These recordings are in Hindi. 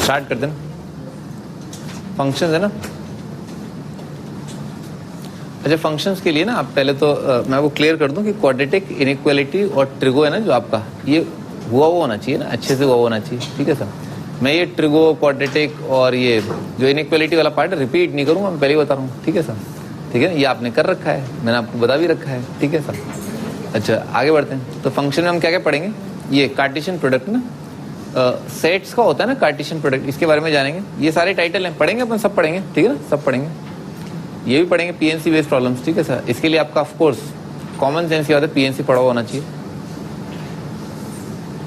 स्टार्ट करते हैं। फंक्शंस है ना। अच्छा, फंक्शंस के लिए ना आप पहले तो मैं वो क्लियर कर दूं कि क्वाड्रेटिक इनइक्वालिटी और ट्रिगो है ना जो आपका, ये हुआ वो होना चाहिए ना, अच्छे से हुआ होना चाहिए, ठीक है सर। मैं ये ट्रिगो, क्वाड्रेटिक और ये जो इनइक्वालिटी वाला पार्ट रिपीट नहीं करूंगा, मैं पहले ही बता रहा हूँ, ठीक है सर। ठीक है, ये आपने कर रखा है, मैंने आपको बता भी रखा है, ठीक है सर। अच्छा, आगे बढ़ते हैं। तो फंक्शन में हम क्या क्या पढ़ेंगे, ये कार्टेशियन प्रोडक्ट ना, सेट्स का होता है ना कार्टेशियन प्रोडक्ट, इसके बारे में जानेंगे। ये सारे टाइटल हैं, पढ़ेंगे अपन, सब पढ़ेंगे, ठीक है ना, सब पढ़ेंगे। ये भी पढ़ेंगे पीएनसी बेस्ड प्रॉब्लम्स, ठीक है सर। इसके लिए आपका ऑफ कोर्स कॉमन सेंस की बात है, पीएनसी पढ़ा होना चाहिए।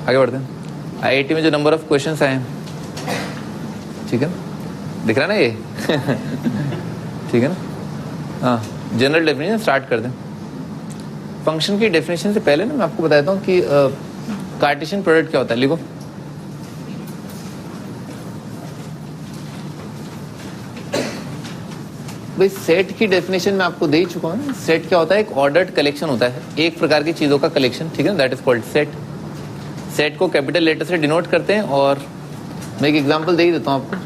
आगे बढ़ते हैं। आईआईटी में जो नंबर ऑफ क्वेश्चंस आए हैं, ठीक है, दिख रहा है ना ये ठीक है ना। हाँ, जनरल डेफिनेशन स्टार्ट कर दें। फंक्शन की डेफिनेशन से पहले ना मैं आपको बताता हूँ कि कार्टेशियन प्रोडक्ट क्या होता है। लिखो, भाई सेट की डेफिनेशन मैं आपको दे ही चुका हूँ। सेट क्या होता है, एक ऑर्डर्ड कलेक्शन होता है, एक प्रकार की चीजों का कलेक्शन, ठीक है, that is called set. Set को कैपिटल लेटर से डिनोट करते हैं, और मैं एक एग्जांपल दे ही देता हूँ आपको।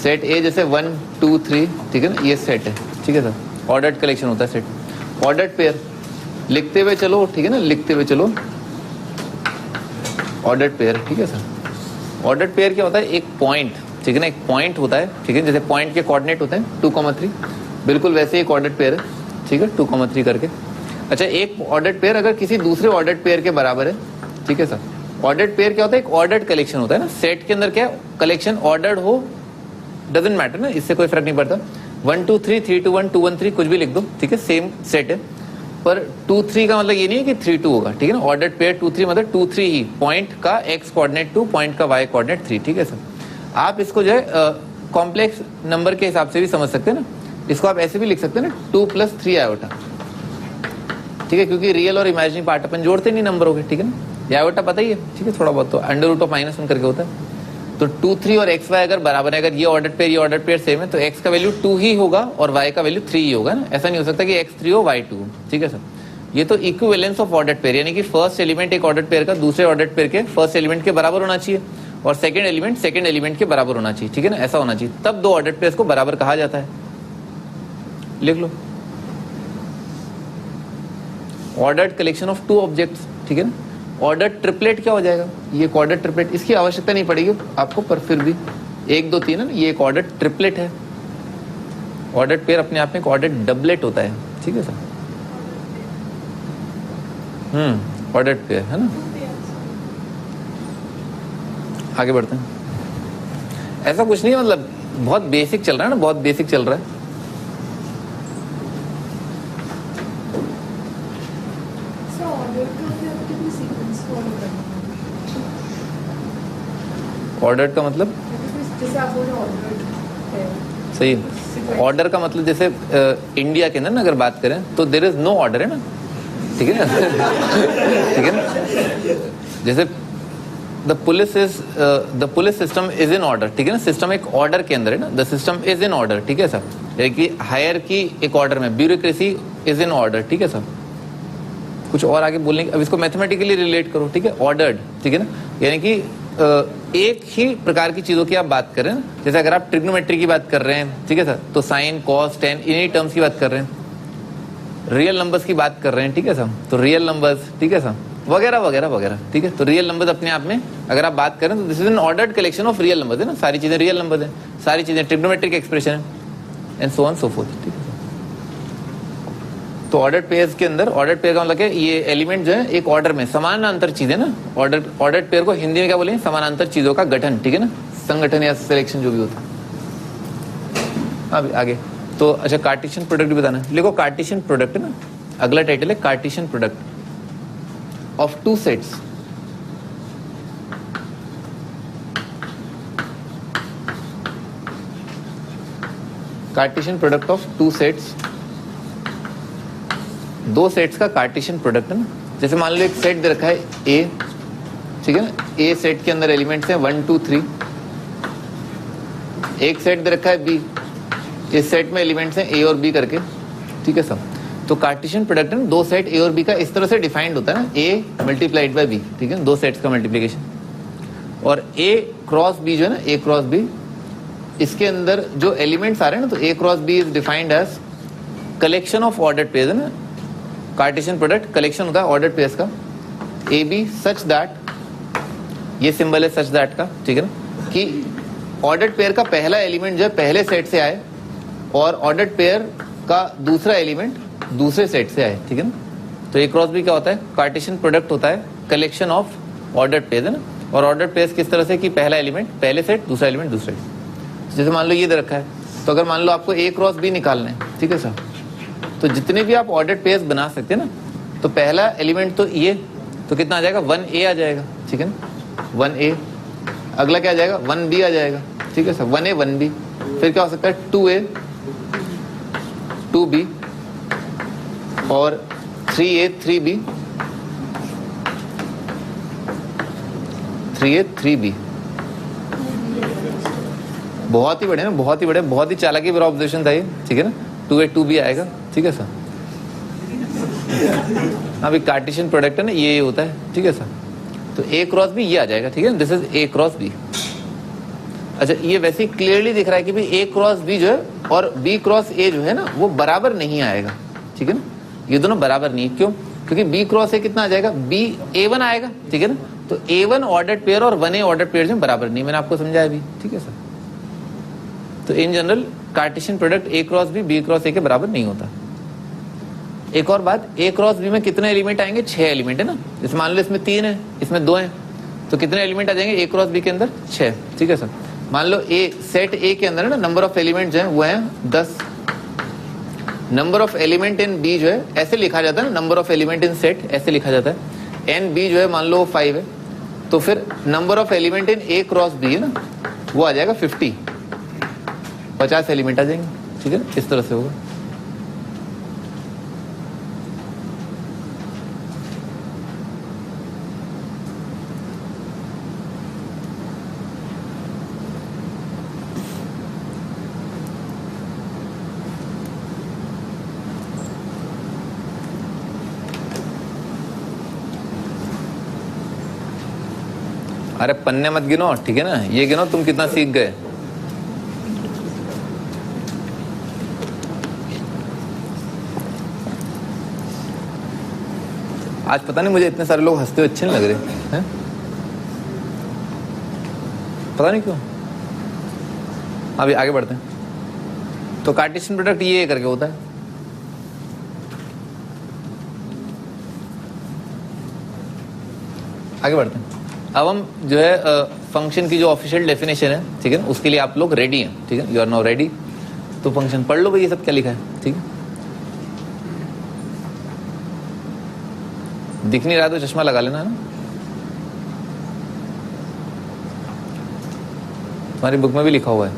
सेट ए जैसे 1 2 3, ठीक है ना, ये सेट है, ठीक है सर। ऑर्डर्ड कलेक्शन होता है सेट। ऑर्डर्ड पेयर लिखते हुए चलो, ठीक है ना, लिखते हुए चलो। ऑर्डर्ड पेयर, ठीक है सर। ऑर्डर्ड पेयर क्या होता है, एक पॉइंट, ठीक है ना, एक पॉइंट होता है, ठीक है, जैसे पॉइंट के कोऑर्डिनेट होते हैं 2,3, बिल्कुल वैसे एक ऑर्डर्ड पेयर है, ठीक है, 2,3 करके। अच्छा, एक ऑर्डर्ड पेयर अगर किसी दूसरे ऑर्डर्ड पेयर के बराबर है, ठीक है सर। ऑर्डर्ड पेयर क्या होता है, एक ऑर्डर्ड कलेक्शन होता है ना। सेट के अंदर क्या कलेक्शन ऑर्डर्ड हो, डजंट मैटर ना, इससे कोई फर्क नहीं पड़ता। 1 2 3 3 2 1 2 1 3 कुछ भी लिख दो, ठीक है, सेम सेट है। पर 2 3 का मतलब ये नहीं है कि 3 2 होगा, ठीक है ना। ऑर्डर्ड पेयर 2 3 मतलब 2 3 ही, पॉइंट का x कोऑर्डिनेट 2, पॉइंट का y कोऑर्डिनेट 3, ठीक है सर। आप इसको जो है कॉम्प्लेक्स नंबर के हिसाब से भी समझ सकते हैं ना। इसको आप ऐसे भी लिख सकते हैं ना, 2 + 3 आयोटा, ठीक है, क्योंकि रियल और इमेजिनरी पार्ट अपन जोड़ते नहीं नंबरों के, ठीक है ना। ये आयोटा पता ही है, ठीक है, थोड़ा बहुत तो √(-1) करके होता है। तो 2 3 और xy अगर बराबर है, अगर ये ऑर्डर पेयर ये ऑर्डर पेयर सेम है, तो x का वैल्यू 2 ही होगा और y का वैल्यू 3 ही होगा ना। ऐसा नहीं हो सकता कि x 3 हो y 2 हो, ठीक है सर। ये तो इक्विवेलेंस ऑफ ऑर्डर पेयर, यानी कि फर्स्ट एलिमेंट एक ऑर्डर पेयर का दूसरे ऑर्डर पेयर के फर्स्ट एलिमेंट के बराबर होना चाहिए, और सेकंड एलिमेंट के बराबर होना चाहिए, ठीक है ना, ऐसा होना चाहिए, तब दो ऑर्डर पेयर्स को बराबर कहा जाता है। लिख लो, ऑर्डर्ड कलेक्शन ऑफ 2 ऑब्जेक्ट्स, ठीक है ना। ऑर्डर्ड ट्रिपलेट क्या हो जाएगा, ये एक ऑर्डर्ड ट्रिपलेट, इसकी आवश्यकता नहीं पड़ेगी आपको, पर फिर भी 1 2 3 है ना, ये एक ऑर्डर्ड ट्रिपलेट है। ऑर्डर्ड पेयर अपने आप में एक ऑर्डर्ड डबलेट होता है, ठीक है सर। ऑर्डर्ड पेयर है ना। आगे बढ़ते हैं। ऐसा कुछ नहीं, मतलब बहुत बेसिक चल रहा है ना, बहुत बेसिक चल रहा है। ऑर्डर्ड का मतलब जैसे आप बोल रहे ऑर्डर्ड है, सही। ऑर्डर का मतलब जैसे इंडिया के अंदर ना अगर बात करें तो देयर इज नो ऑर्डर, है ना, ठीक है ना ठीक है ना। जैसे the police system is in order, ठीक है ना। सिस्टम एक ऑर्डर के अंदर है ना, the system is in order, ठीक है सर। यानी कि हायरार्की एक ऑर्डर में, ब्यूरोक्रेसी इज इन ऑर्डर, ठीक है सर। कुछ और आगे बोलने, अब इसको मैथमेटिकली रिलेट करो, ठीक है, ऑर्डर्ड, ठीक है ना। यानी कि एक ही प्रकार की चीजों की आप बात कर रहे हैं ना। जैसे अगर आप ट्रिग्नोमेट्री की बात कर रहे हैं, ठीक है सर, तो साइन कॉस टेन इन्हीं टर्म्स की बात कर रहे हैं। रियल नंबर्स की बात कर रहे हैं, ठीक है सर, तो रियल नंबर्स, ठीक है सर, वगैरह वगैरह वगैरह, ठीक है। तो रियल नंबर्स अपने आप में अगर आप बात करें तो this is an ordered collection of real numbers, है ना। सारी चीजें रियल नंबर्स हैं, सारी चीजें ट्रिग्नोमेट्रिक एक्सप्रेशन है, and so on so fourth, ठीक है। तो ऑर्डर्ड पेयर्स के अंदर, ऑर्डर्ड पेयर का मतलब है ये एलिमेंट जो है एक ऑर्डर में समानांतर चीजें ना। ऑर्डर्ड पेयर को हिंदी में क्या बोलेंगे, समानांतर चीजों का गठन, ठीक है ना, संगठन या सिलेक्शन जो भी होता है। हाँ आगे तो अच्छा, कार्टेशियन प्रोडक्ट भी बताना है। देखो कार्टेशियन प्रोडक्ट है ना, अगला टाइटल है Cartesian product of 2 sets. Cartesian product of 2 sets, 2 sets का कार्टेशियन प्रोडक्ट है ना। जैसे मान लो एक सेट दे रखा है ए, ठीक है ना। ए सेट के अंदर एलिमेंट्स हैं 1 2 3। एक सेट दे रखा है बी, इस सेट में एलिमेंट्स हैं ए और बी करके, ठीक है सब। तो कार्टेशियन प्रोडक्ट है ना, 2 सेट ए और बी का इस तरह से डिफाइंड होता है ना, ए मल्टीप्लाइड बाय बी, ठीक है, 2 सेट्स का मल्टीप्लीकेशन। और ए क्रॉस बी जो है ना, ए क्रॉस बी, इसके अंदर जो एलिमेंट्स आ रहे हैं ना, तो A cross B is defined as collection of ordered pairs है ना, कार्टेशियन प्रोडक्ट कलेक्शन होता है ऑर्डर्ड पेयर्स का, ए बी सच दैट, ये सिंबल है सच दैट का, ठीक है ना, कि ऑर्डर्ड पेयर का पहला एलिमेंट जो है पहले सेट से आए और ऑर्डर्ड पेयर का दूसरा एलिमेंट दूसरे सेट से आए, ठीक है ना। तो ए क्रॉस बी क्या होता है, कार्टेशियन प्रोडक्ट होता है कलेक्शन ऑफ ऑर्डर्ड पेयर्स है ना, और ऑर्डर्ड पेयर्स किस तरह से कि पहला एलिमेंट पहले सेट, दूसरा एलिमेंट दूसरे सेट। जैसे मान लो ये दे रखा है, तो अगर मान लो आपको ए क्रॉस बी निकालना है, ठीक है सर, तो जितने भी आप ऑर्डर्ड पेयर्स बना सकते हैं ना, तो पहला एलिमेंट तो ये, तो कितना आ जाएगा 1A आ जाएगा, ठीक है ना, 1A। अगला क्या आ जाएगा 1B आ जाएगा, ठीक है सर, 1A 1B। फिर क्या हो सकता है 2A 2B और 3A 3B 3A 3B। बहुत ही बड़े ना, बहुत ही बड़े, बहुत ही चालाकी भरा ऑब्जर्वेशन था ये, ठीक है ना। 2A 2B आएगा, ठीक है सर। अभी कार्टेशियन प्रोडक्ट है ना, ये होता है, ठीक है सर। तो ए क्रॉस बी ये आ जाएगा, ठीक है, this is A cross B. अच्छा, ये वैसे ही क्लियरली दिख रहा है कि भाई ए क्रॉस बी जो है और बी क्रॉस ए जो है ना, वो बराबर नहीं आएगा, ठीक है ना, ये दोनों बराबर नहीं। क्यों? क्योंकि बी क्रॉस ए कितना आ जाएगा, बी A1 आएगा, ठीक है ना। तो A1 ऑर्डर्ड पेयर और 1A ऑर्डर्ड पेयर जो बराबर नहीं, मैंने आपको समझाया अभी, ठीक है सर। तो in general Cartesian product A cross B cross A के बराबर नहीं होता। एक और बात, ए क्रॉस बी में कितने एलिमेंट आएंगे, 6 एलिमेंट है ना। जैसे मान लो इसमें 3 है, इसमें 2 है, तो कितने एलिमेंट आ जाएंगे ए क्रॉस बी के अंदर, 6, ठीक है सर। मान लो ए सेट ए के अंदर है ना, नंबर ऑफ एलिमेंट जो है वो है 10। Number of element in B जो है ऐसे लिखा जाता है ना, number of element in set ऐसे लिखा जाता है। एन बी जो है मान लो 5 है, तो फिर number of element in A cross B है ना, वो आ जाएगा 50 एलिमेंट आ जाएंगे, ठीक है, इस तरह से होगा। अरे पन्ने मत गिनो, ठीक है ना, ये गिनो तुम कितना सीख गए। आज पता नहीं मुझे इतने सारे लोग हंसते हुए अच्छे नहीं लग रहे हैं, पता नहीं क्यों। अभी आगे बढ़ते हैं। तो कार्टेशियन प्रोडक्ट ये करके होता है। आगे बढ़ते हैं। अब हम जो है फंक्शन की जो ऑफिशियल डेफिनेशन है, ठीक है ना, उसके लिए आप लोग रेडी हैं, ठीक है, यू आर नाउ रेडी। तो फंक्शन पढ़ लो भाई, ये सब क्या लिखा है, ठीक है। दिख नहीं रहा तो चश्मा लगा लेना है ना, तुम्हारी बुक में भी लिखा हुआ है।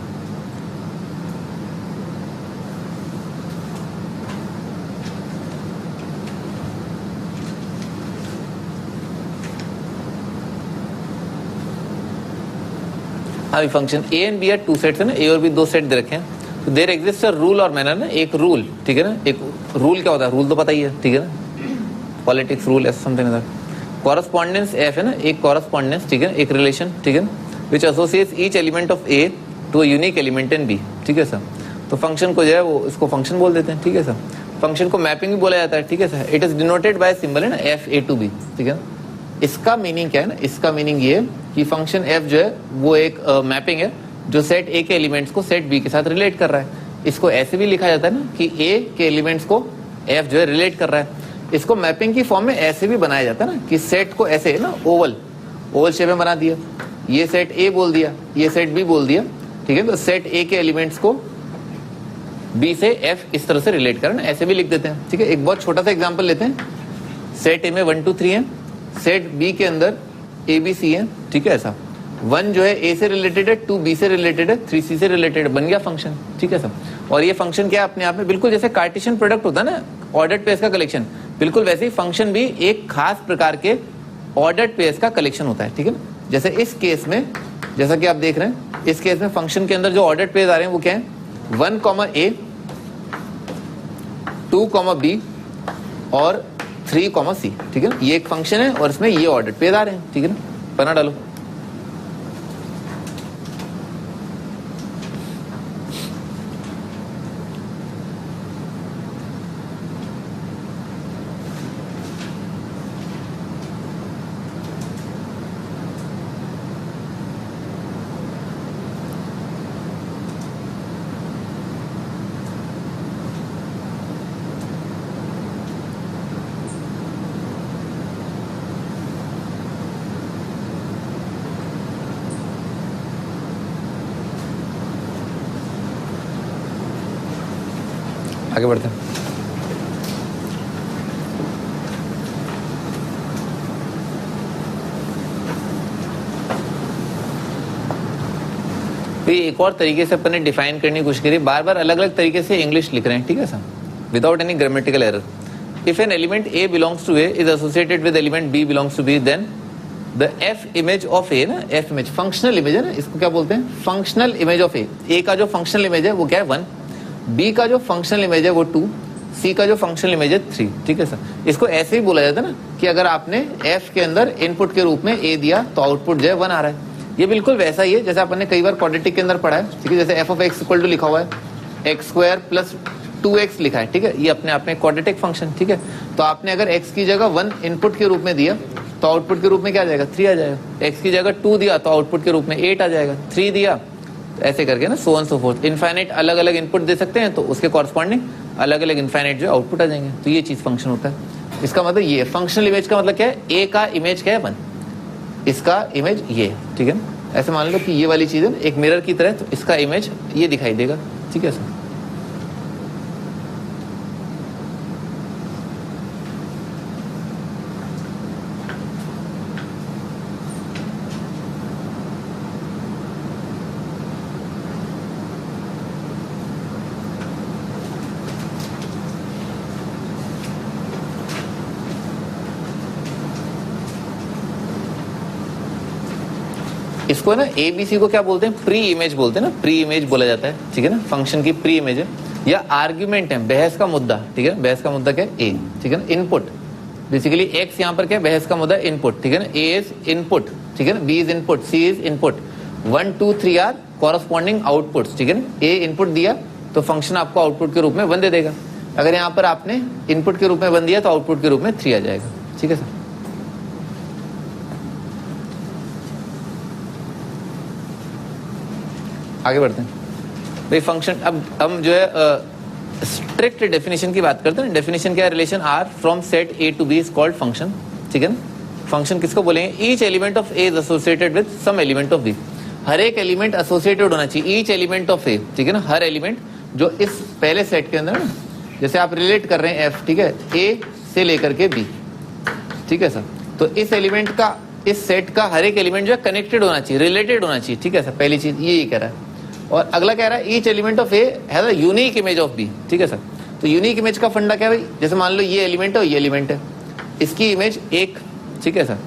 अभी function A and B are 2 sets है ना, ए और बी 2 सेट दे रखे हैं। तो देयर एग्जिस्ट अ रूल और मैनर ना, एक रूल, ठीक है ना। एक रूल क्या होता है, रूल तो पता ही है, ठीक है ना, पॉलिटिक्स रूल ऐसा something like that. Correspondence F है ना, एक कॉरेस्पॉन्डेंस, ठीक है, एक रिलेशन, ठीक है ना, which associates each element of A to a unique element in B, ठीक है सर। तो फंक्शन को जो है वो इसको फंक्शन बोल देते हैं, ठीक है सर। फंक्शन को मैपिंग भी बोला जाता है, ठीक है sir. It is denoted by symbol है ना, एफ ए टू बी, ठीक है। इसका मीनिंग क्या है ना, इसका मीनिंग ये है कि फंक्शन एफ जो है वो एक मैपिंग है जो सेट ए के एलिमेंट्स को सेट बी के साथ रिलेट कर रहा है। इसको ऐसे भी लिखा जाता है ना कि ए के एलिमेंट्स को एफ जो है रिलेट कर रहा है। इसको मैपिंग की फॉर्म में ऐसे भी बनाया जाता है ना कि सेट को ऐसे है ना, ओवल शेप में बना दिया, ये सेट ए बोल दिया, ये सेट बी बोल दिया, ठीक है। तो सेट ए के एलिमेंट्स को बी से एफ इस तरह से रिलेट करना, ऐसे भी लिख देते हैं, ठीक है। एक बहुत छोटा सा एग्जांपल लेते हैं। सेट ए में 1 2 3 है, सेट बी के अंदर ए बी सी है, ठीक है। ऐसा 1 जो है ए से रिलेटेड है, 2 बी से रिलेटेड है, 3 सी से रिलेटेड है, बन गया फंक्शन, ठीक है सब। और ये फंक्शन क्या है अपने आप में, बिल्कुल जैसे कार्टेशियन प्रोडक्ट होता है ना, ऑर्डर्ड पेयर्स का कलेक्शन, बिल्कुल वैसे ही फंक्शन भी एक खास प्रकार के ऑर्डर्ड पेयर्स का कलेक्शन होता है, ठीक है ना। जैसे इस केस में, जैसा कि आप देख रहे हैं, इस केस में फंक्शन के अंदर जो ऑर्डर्ड पेयर्स आ रहे हैं वो क्या है, 1 A 2 B और 3 C, ठीक है ना। ये एक फंक्शन है और इसमें ये ऑर्डर्ड पेयर्स आ रहे हैं, ठीक है ना। पन्ना डालो। आगे बढ़ते हैं। तो ये एक और तरीके से अपन ने डिफाइन करने की कोशिश करी, बार बार अलग अलग तरीके से इंग्लिश लिख रहे हैं, ठीक है sir, without any grammatical error. If an element a belongs to A is associated with element b belongs to B, then the f image of a, ना एफ इमेज फंक्शनल इमेज है ना, इसको क्या बोलते हैं, फंक्शनल इमेज ऑफ ए। ए का जो फंक्शनल इमेज है वो क्या है 1, बी का जो फंक्शनल इमेज है वो 2, सी का जो फंक्शनल इमेज है 3, ठीक है सर। इसको ऐसे ही बोला जाता है ना कि अगर आपने एफ के अंदर इनपुट के रूप में ए दिया तो आउटपुट जो है 1 आ रहा है। ये बिल्कुल वैसा ही है जैसे अपन ने कई बार क्वाड्रेटिक के अंदर पढ़ा है, ठीक है, जैसे F of X equal to लिखा हुआ है एक्स स्क्वायर प्लस 2x लिखा है, ठीक है, ये अपने आप में क्वाड्रेटिक फंक्शन, ठीक है। तो आपने अगर x की जगह 1 इनपुट के रूप में दिया तो आउटपुट के रूप में क्या आ जाएगा 3 आ जाएगा, x की जगह 2 दिया तो आउटपुट के रूप में 8 आ जाएगा, 3 दिया तो ऐसे करके ना so on so fourth, infinite अलग अलग इनपुट दे सकते हैं तो उसके कॉरस्पॉन्डिंग अलग अलग इनफाइनाइट जो आउटपुट आ जाएंगे। तो ये चीज फंक्शन होता है। इसका मतलब ये फंक्शनल इमेज का मतलब क्या है, ए का इमेज क्या है 1, इसका इमेज ये, ठीक है। ऐसे मान लो कि ये वाली चीज है एक मिरर की तरह, तो इसका इमेज ये दिखाई देगा, ठीक है सर। इसको ना एबीसी को क्या बोलते हैं, प्री इमेज बोलते हैं ना, प्री इमेज बोला जाता है, ठीक है ना, फंक्शन की प्री इमेज है या आर्ग्यूमेंट है, बहस का मुद्दा, ठीक है, बहस का मुद्दा क्या है ए, ठीक है ना, इनपुट बेसिकली एक्स यहाँ पर क्या है, बहस का मुद्दा इनपुट, ठीक है ना, ए इज इनपुट, ठीक है ना, B is input, C is input, 1 2 3 are corresponding outputs, ठीक है ना। ए इनपुट दिया तो फंक्शन आपको आउटपुट के रूप में 1 दे देगा, अगर यहाँ पर आपने इनपुट के रूप में 1 दिया तो आउटपुट के रूप में 3 आ जाएगा, ठीक है सर। आगे बढ़ते हैं भाई, फंक्शन अब हम जो है स्ट्रिक्ट डेफिनेशन की बात करते हैं। डेफिनेशन क्या है, relation are from set A to B is called function, ठीक है ना। फंक्शन किसको बोलेंगे, each element of A is associated with some element of B, हर एक एलिमेंट एसोसिएटेड होना चाहिए, ईच एलिमेंट ऑफ ए, ठीक है ना, हर एलिमेंट जो इस पहले सेट के अंदर ना, जैसे आप रिलेट कर रहे हैं एफ, ठीक है, ए से लेकर के बी, ठीक है सर, तो इस एलिमेंट का, इस सेट का हर एक एलिमेंट जो है कनेक्टेड होना चाहिए, रिलेटेड होना चाहिए, ठीक है सर, पहली चीज ये कह रहा है। और अगला कह रहा है each element of A has a unique image of B, ठीक है सर। तो यूनिक इमेज का फंडा क्या है भाई, जैसे मान लो ये एलिमेंट है और ये एलिमेंट है, इसकी इमेज 1, ठीक है सर,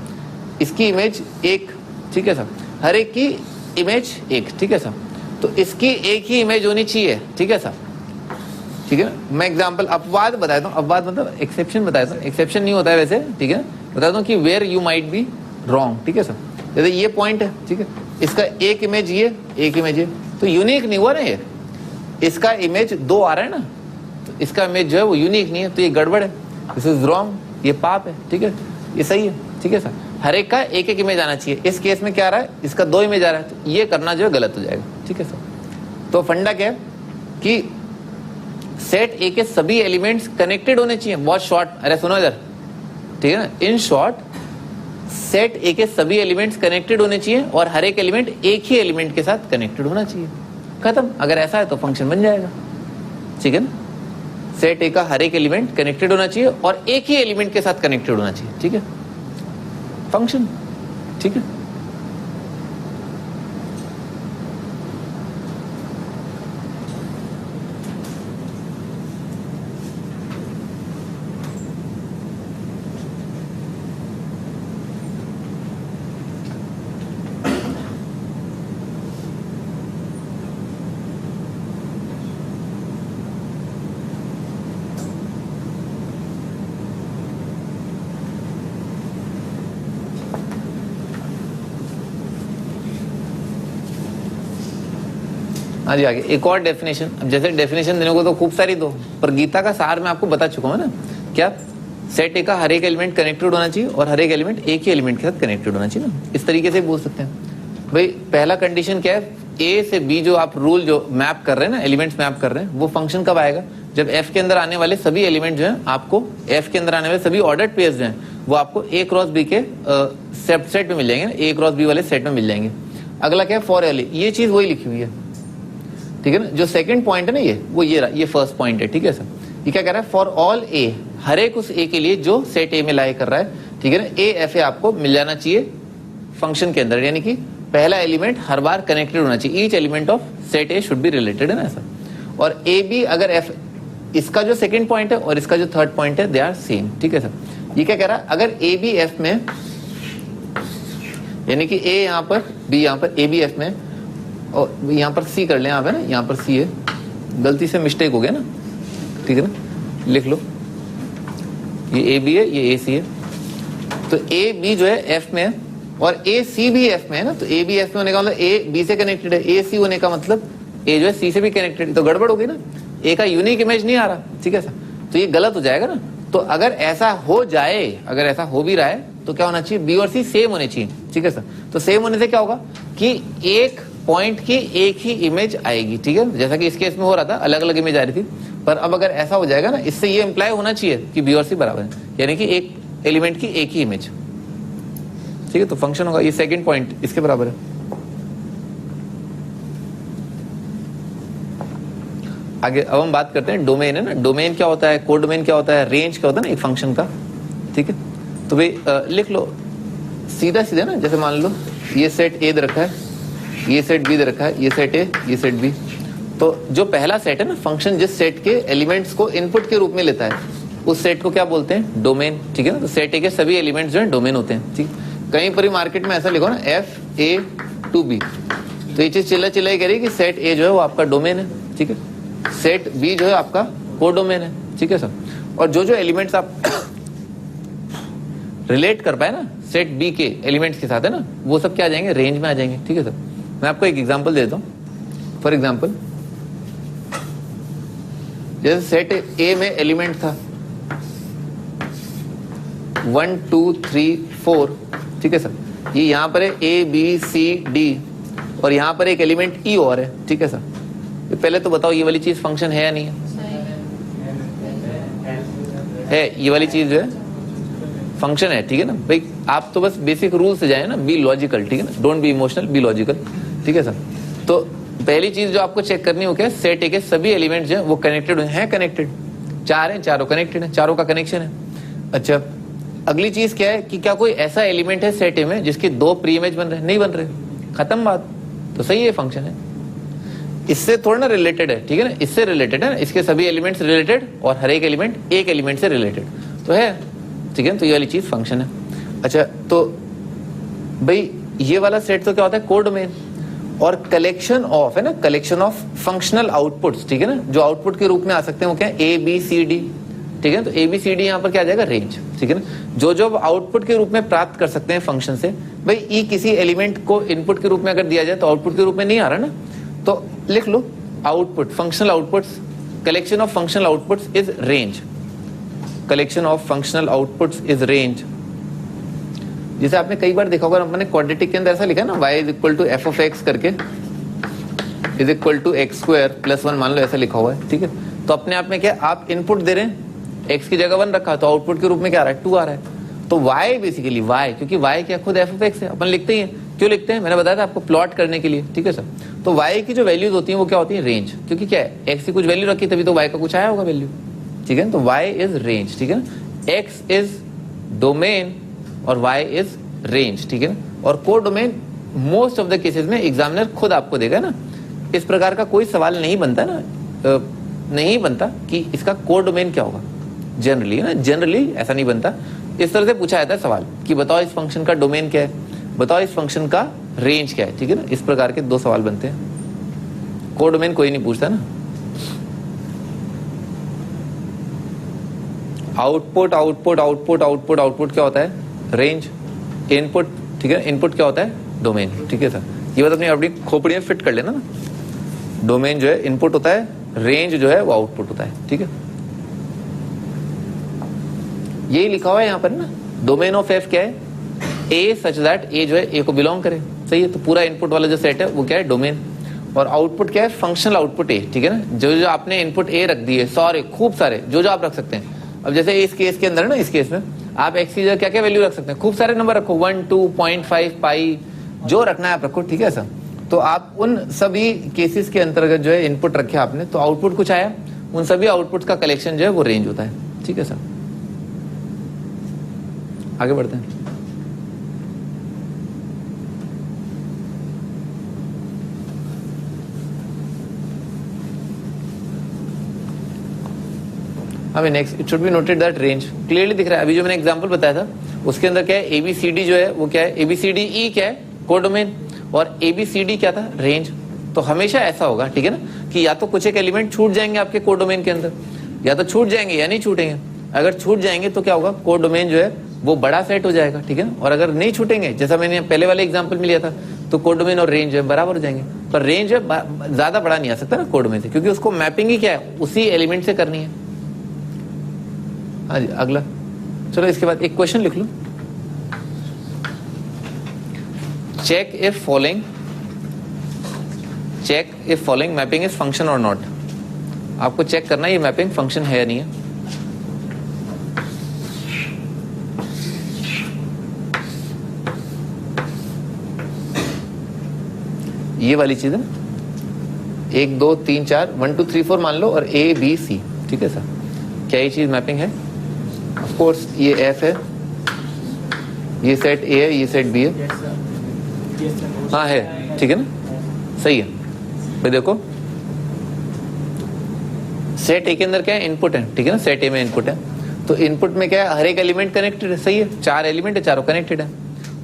इसकी इमेज 1, ठीक है सर, हर एक की इमेज 1, ठीक है सर, तो इसकी एक ही इमेज होनी चाहिए, ठीक है सर, ठीक है। मैं एग्जांपल अपवाद बताता हूँ, अपवाद मतलब एक्सेप्शन बताता हूँ, एक्सेप्शन नहीं होता है वैसे, ठीक है, बताता हूँ कि where you might be wrong, ठीक है सर। जैसे ये पॉइंट है, ठीक है, इसका एक इमेज ये, एक इमेज ये, तो यूनिक नहीं हुआ ना ये, इसका इमेज 2 आ रहा है ना, तो इसका इमेज जो है वो यूनिक नहीं है, तो ये गड़बड़ है, दिस इज रॉन्ग, ये पाप है, ठीक है, ये सही है, ठीक है सर। हर एक का एक एक इमेज आना चाहिए, इस केस में क्या आ रहा है, इसका 2 इमेज आ रहा है, तो ये करना जो है गलत हो जाएगा, ठीक है सर। तो फंडा क्या है कि सेट ए के सभी एलिमेंट्स कनेक्टेड होने चाहिए, बहुत शॉर्ट, अरे सुनो इधर, ठीक है ना, इन शॉर्ट सेट ए के सभी एलिमेंट्स कनेक्टेड होने चाहिए और हर एक एलिमेंट एक ही एलिमेंट के साथ कनेक्टेड होना चाहिए, खत्म। अगर ऐसा है तो फंक्शन बन जाएगा, ठीक है ना। सेट ए का हर एक एलिमेंट कनेक्टेड होना चाहिए और एक ही एलिमेंट के साथ कनेक्टेड होना चाहिए, ठीक है, फंक्शन, ठीक है। हाँ जी, आगे एक और डेफिनेशन। अब जैसे डेफिनेशन देने को तो खूब सारी दो, पर गीता का सार मैं आपको बता चुका हूँ ना, क्या सेट ए का हर एक एलिमेंट कनेक्टेड होना चाहिए और हर एक एलिमेंट एक ही एलिमेंट के साथ कनेक्टेड होना चाहिए ना, इस तरीके से बोल सकते हैं भाई। पहला कंडीशन क्या है, ए से बी जो आप रूल जो मैप कर रहे हैं ना, एलिमेंट्स मैप कर रहे हैं, वो फंक्शन कब आएगा, जब एफ के अंदर आने वाले सभी एलिमेंट जो है आपको, एफ के अंदर आने वाले सभी ऑर्डर्ड पेयर्स जो हैं वो आपको ए क्रॉस बी के सेट में मिल जाएंगे, ए क्रॉस बी वाले सेट में मिल जाएंगे। अगला क्या है, फॉर एल, ये चीज वही लिखी हुई है, ठीक है ना। जो सेकंड पॉइंट है ना, ये फर्स्ट पॉइंट है, ठीक है सर। ये क्या कह रहा है, फॉर ऑल ए, हर एक उस ए के लिए जो सेट ए में लाई कर रहा है, ठीक है ना, ए एफ ए आपको मिल जाना चाहिए फंक्शन के अंदर, यानी कि पहला एलिमेंट हर बार कनेक्टेड होना चाहिए, each element of set A should be related, है ना ऐसा। और ए बी अगर एफ, इसका जो सेकंड पॉइंट है और इसका जो थर्ड पॉइंट है दे आर सेम, ठीक है सर। ये क्या कह रहा है, अगर ए बी एफ में, यानी कि ए यहाँ पर, बी यहाँ पर, ए बी एफ में, और यहाँ पर सी कर लें आप, है ना, यहाँ पर सी है, गलती से मिस्टेक हो गया ना, ठीक है ना, लिख लो, ये ए बी है, ये ए सी है, तो ए बी जो है एफ में है और ए सी भी एफ में है ना, तो ए बी एफ में होने का मतलब ए बी से कनेक्टेड है, ए सी होने का मतलब ए जो है सी से भी कनेक्टेड, तो गड़बड़ होगी ना, ए का यूनिक इमेज नहीं आ रहा, ठीक है सर, तो ये गलत हो जाएगा ना। तो अगर ऐसा हो जाए, अगर ऐसा हो भी रहा है तो क्या होना चाहिए, बी और सी सेम होने चाहिए, ठीक है सर। तो सेम होने से क्या होगा कि एक पॉइंट की एक ही इमेज आएगी, ठीक है, जैसा कि इस केस में हो रहा था, अलग अलग इमेज आ रही थी, पर अब अगर ऐसा हो जाएगा ना, इससे ये इंप्लाई होना चाहिए कि बी और सी बराबर है, यानी कि एक एलिमेंट की एक ही इमेज, ठीक है, तो फंक्शन होगा, ये सेकंड पॉइंट इसके बराबर है। आगे अब हम बात करते हैं डोमेन, है ना, डोमेन क्या होता है, कोड डोमेन क्या होता है, रेंज क्या होता है ना एक फंक्शन का, ठीक है। तो भाई लिख लो सीधा सीधा ना, जैसे मान लो ये सेट ए दे रखा है, ये सेट बी दे रखा है, ये सेट ए, ये सेट बी, तो जो पहला सेट है ना, फंक्शन जिस सेट के एलिमेंट्स को इनपुट के रूप में लेता है उस सेट को क्या बोलते हैं, डोमेन, ठीक है ना। तो सेट ए के सभी एलिमेंट्स जो है डोमेन होते हैं, ठीक। कहीं पर मार्केट में ऐसा लिखो ना एफ ए टू बी, तो ये चीज चिल्ला चिल्लाई कह रही है कि सेट ए जो है वो आपका डोमेन है, ठीक है, सेट बी जो है आपका को डोमेन है, ठीक है सर। और जो जो एलिमेंट्स आप रिलेट कर पाए ना सेट बी के एलिमेंट्स के साथ, है ना, वो सब क्या आ जाएंगे, रेंज में आ जाएंगे, ठीक है सर। मैं आपको एक एग्जांपल देता हूं, फॉर एग्जांपल जैसे सेट ए में एलिमेंट था 1 2 3 4, ठीक है सर, ये यहाँ पर है ए बी सी डी और यहाँ पर एक एलिमेंट ई और है, ठीक है सर। पहले तो बताओ ये वाली चीज फंक्शन है या नहीं है, ये वाली चीज जो है फंक्शन है, ठीक है ना भाई। आप तो बस बेसिक रूल से जाए ना, बी लॉजिकल, ठीक है ना, don't be emotional, be logical, ठीक है सर। तो पहली चीज जो आपको चेक करनी हो क्या, सेट ए के सभी एलिमेंट्स जो है वो कनेक्टेड हैं, कनेक्टेड, चार हैं, चारों कनेक्टेड है, चारों का कनेक्शन है। अच्छा, अगली चीज क्या है कि क्या कोई ऐसा एलिमेंट है सेट ए में जिसके दो प्री इमेज बन रहे, नहीं बन रहे, खत्म बात, तो सही है फंक्शन है। इससे थोड़ा ना रिलेटेड है, ठीक है ना, इससे रिलेटेड है ना, इसके सभी एलिमेंट्स रिलेटेड और हर एक एलिमेंट एक एलिमेंट से रिलेटेड तो है, ठीक है, तो ये वाली चीज फंक्शन है। अच्छा, तो भाई ये वाला सेट तो क्या होता है, कोड डोमेन, और कलेक्शन ऑफ, है ना, कलेक्शन ऑफ फंक्शनल आउटपुट्स, ठीक है ना, जो आउटपुट के रूप में आ सकते हैं वो क्या है, ए बी सी डी, ठीक है। तो ए बी सी डी यहाँ पर क्या आ जाएगा, रेंज, ठीक है ना, जो जो आउटपुट के रूप में प्राप्त कर सकते हैं फंक्शन से। भाई ई किसी एलिमेंट को इनपुट के रूप में अगर दिया जाए तो आउटपुट के रूप में नहीं आ रहा ना, तो लिख low output, functional outputs, collection of functional outputs is range, collection of functional outputs is range. जैसे आपने कई बार देखा होगा, अपने क्वाड्रेटिक के अंदर ऐसा लिखा है ना, y is equal to f of x करके is equal to x square plus 1, मान लो ऐसा लिखा हुआ है, ठीक है। तो अपने आप में क्या, आप इनपुट दे रहे हैं, x की जगह 1 रखा तो आउटपुट के रूप में क्या आ रहा है, 2 आ रहा है। तो y बेसिकली y, क्योंकि y क्या खुद एफ ऑफ एक्स है, अपन लिखते ही हैं, क्यों लिखते हैं, मैंने बताया था आपको, प्लॉट करने के लिए, ठीक है सर। तो y की जो वैल्यूज होती हैं वो क्या होती है, रेंज, क्योंकि क्या है, x की कुछ वैल्यू रखी तभी तो y का कुछ आया होगा वैल्यू, ठीक है। तो y इज रेंज, ठीक है ना, x इज डोमेन और y इज रेंज, ठीक है ना। और code domain most of the cases में एग्जामिनर खुद आपको देगा ना, इस प्रकार का कोई सवाल नहीं बनता ना, नहीं बनता कि इसका कोड डोमेन क्या होगा, जनरली ना, जनरली ऐसा नहीं बनता। इस तरह से पूछा जाता है सवाल कि बताओ इस फंक्शन का डोमेन क्या है, बताओ इस फंक्शन का रेंज क्या है, ठीक है ना, इस प्रकार के 2 सवाल बनते हैं। कोड डोमेन कोई नहीं पूछता ना। Output output output output output क्या होता है, रेंज, इनपुट, ठीक है, इनपुट क्या होता है, डोमेन, ठीक है सर। ये बात अपनी खोपड़ी में फिट कर लेना ना, डोमेन जो है इनपुट होता है, रेंज जो है वो आउटपुट होता है, ठीक है। यही लिखा हुआ है यहाँ पर ना, डोमेन ऑफ एफ क्या है, ए सच दैट ए जो है ए को बिलोंग करे, सही है। तो पूरा इनपुट वाला जो सेट है वो क्या है, डोमेन, और आउटपुट क्या है, फंक्शनल आउटपुट ए, ठीक है ना, जो जो आपने इनपुट ए रख दिए, सारे खूब सारे जो जो आप रख सकते हैं। अब जैसे इस केस के अंदर है ना, इस केस में आप एक्स की जगह क्या क्या वैल्यू रख सकते हैं, खूब सारे नंबर रखो, 1 2 0.5 पाई, जो रखना है आप रखो, ठीक है सर। तो आप उन सभी केसेस के अंतर्गत जो है इनपुट रखे आपने, तो आउटपुट कुछ आया, उन सभी आउटपुट्स का कलेक्शन जो है वो रेंज होता है। ठीक है सर, आगे बढ़ते हैं। अभी next, it should be noted that range clearly दिख रहा है। अभी जो मैंने एग्जांपल बताया था उसके अंदर क्या है, एबीसीडी जो है वो क्या है, एबीसीडी ई क्या है, कोडोमेन, और एबीसीडी क्या था, रेंज। तो हमेशा ऐसा होगा, ठीक है ना, कि या तो कुछ एक एलिमेंट छूट जाएंगे आपके कोडोमेन के अंदर, या तो छूट जाएंगे या नहीं छूटेंगे। अगर छूट जाएंगे तो क्या होगा, कोडोमेन जो है वो बड़ा सेट हो जाएगा, ठीक है ना। और अगर नहीं छूटेंगे, जैसा मैंने पहले वाले एग्जाम्पल में लिया था, तो कोडोमेन और रेंज है बराबर हो जाएंगे। पर रेंज है ज्यादा बड़ा नहीं आ सकता ना कोडोमेन से, क्योंकि उसको मैपिंग ही क्या है, उसी एलिमेंट से करनी है। हाँ जी, अगला चलो, इसके बाद एक क्वेश्चन लिख लो। Check if following mapping is function और नॉट। आपको चेक करना है ये मैपिंग फंक्शन है या नहीं है। ये वाली चीज है, 1 2 3 4 1 2 3 4 मान लो, और ए बी सी, ठीक है सर। क्या ये चीज मैपिंग है? ऑफ कोर्स ये एफ है, ये सेट ए है, ये सेट बी है। हाँ है, ठीक है ना, सही है भाई। देखो सेट ए के अंदर क्या है, इनपुट है, ठीक है ना, सेट ए में इनपुट है। तो इनपुट में क्या है, हर एक एलिमेंट कनेक्टेड है, सही है, 4 एलिमेंट है, चारों कनेक्टेड है।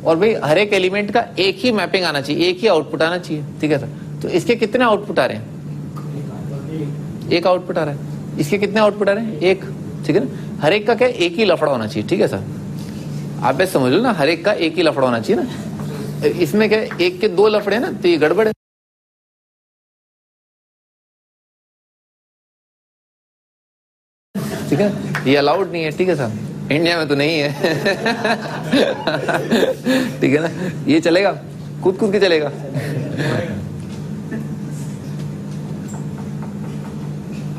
और भाई हर एक एलिमेंट का एक ही मैपिंग आना चाहिए, एक ही आउटपुट आना चाहिए, ठीक है सर। तो इसके कितने आउटपुट आ रहे हैं? एक आउटपुट आ रहा है। इसके कितने आउटपुट आ रहे हैं? एक, ठीक है ना। हर एक का क्या, एक ही लफड़ा होना चाहिए, ठीक है सर। आप ऐसे समझ लो ना, हर एक का एक ही लफड़ा होना चाहिए ना। इसमें क्या, एक के 2 लफड़े ना, तो ये गड़बड़ है। ठीक है, ये अलाउड नहीं है, ठीक है सर, इंडिया में तो नहीं है। ठीक है ना, ये चलेगा, कूद के चलेगा।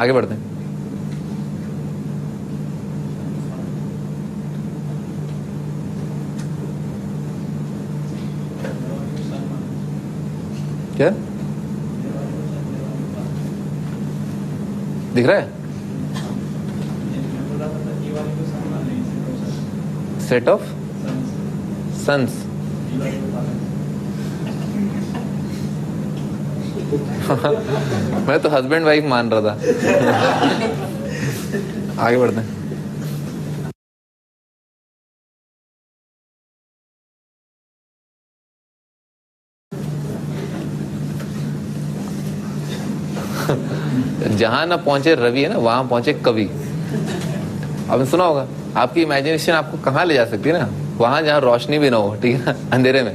आगे बढ़ते हैं। क्या दिख रहा है? Set of sons. मैं तो हस्बैंड वाइफ मान रहा था। आगे बढ़ते हैं। जहां ना पहुंचे रवि है ना, वहां पहुंचे कवि। आपने सुना होगा, आपकी इमेजिनेशन आपको कहाँ ले जा सकती है ना, वहां जहां रोशनी भी ना हो, ठीक है ना, अंधेरे में।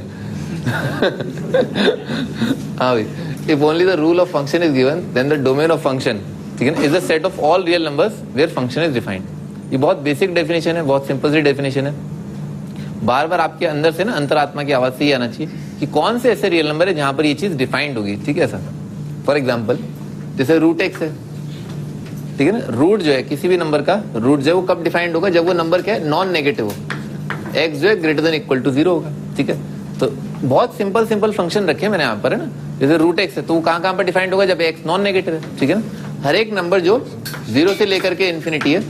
हाँ भाई, if only the rule of function is given then the domain of function, ठीक है ना, is the set of all real numbers where function is defined. ये बहुत बेसिक डेफिनेशन है, बहुत सिंपल सी डेफिनेशन है। बार बार आपके अंदर से ना, अंतरात्मा की आवाज से ये आना चाहिए कि कौन से ऐसे रियल नंबर है जहां पर ये चीज डिफाइंड होगी, ठीक है सर। फॉर एग्जाम्पल जैसे रूट एक्स है, ठीक है ना, रूट जो है किसी भी नंबर का रूट जो है वो कब डिफाइंड होगा, जब वो नंबर क्या है, नॉन नेगेटिव हो, एक्स जो है ग्रेटर देन इक्वल टू 0 होगा, ठीक है। तो बहुत सिंपल फंक्शन रखे मैंने यहाँ पर, है ना। जैसे रूट एक्स है तो वो कहाँ पर डिफाइंड होगा, जब एक्स नॉन नेगेटिव है, ठीक है ना। हर एक नंबर जो 0 से लेकर के इन्फिनिटी है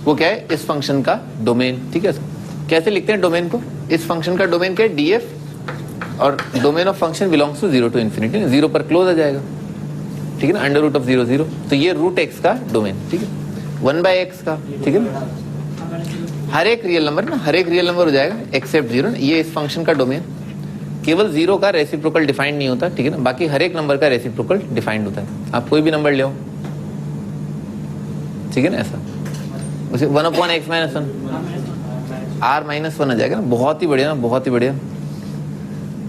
वो क्या है, इस फंक्शन का डोमेन, ठीक है। कैसे लिखते हैं डोमेन को, इस फंक्शन का डोमेन क्या है, डीएफ, और domain of function belongs to 0 to infinity, 0 पर क्लोज आ जाएगा, ठीक है ना, अंडर रूट ऑफ 0 0। तो ये रूट एक्स का डोमेन, ठीक है, 1/x का, ठीक है ना। हर एक रियल नंबर ना, हर एक रियल नंबर हो जाएगा एक्सेप्ट 0, ये इस फंक्शन का डोमेन। केवल 0 का रेसिप्रोकल डिफाइंड नहीं होता, ठीक है ना, बाकी हर एक नंबर का रेसिप्रोकल डिफाइंड होता है। आप कोई भी नंबर ले, ठीक है ना, ऐसा उसे 1/x - 1 r-1 आ जाएगा ना, बहुत ही बढ़िया ना, बहुत ही बढ़िया।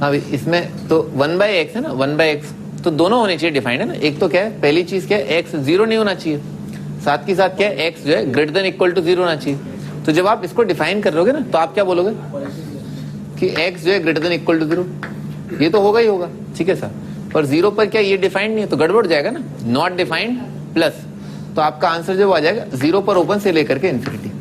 हाँ भाई, इसमें तो 1/x है ना, 1/x तो दोनों होने चाहिए डिफाइंड, है ना। एक तो क्या है, पहली चीज क्या है, x 0 नहीं होना चाहिए, साथ के साथ क्या है, x जो है ग्रेटर देन इक्वल टू 0 होना चाहिए। तो जब आप इसको डिफाइन कर रहोगे ना, तो आप क्या बोलोगे कि x जो है ग्रेटर देन इक्वल टू 0, ये तो होगा ही होगा, ठीक है सर। पर 0 पर क्या ये डिफाइंड नहीं है, तो गड़बड़ जाएगा ना, नॉट डिफाइंड प्लस, तो आपका आंसर जो आ जाएगा 0 पर ओपन से लेकर के इन्फिनिटी।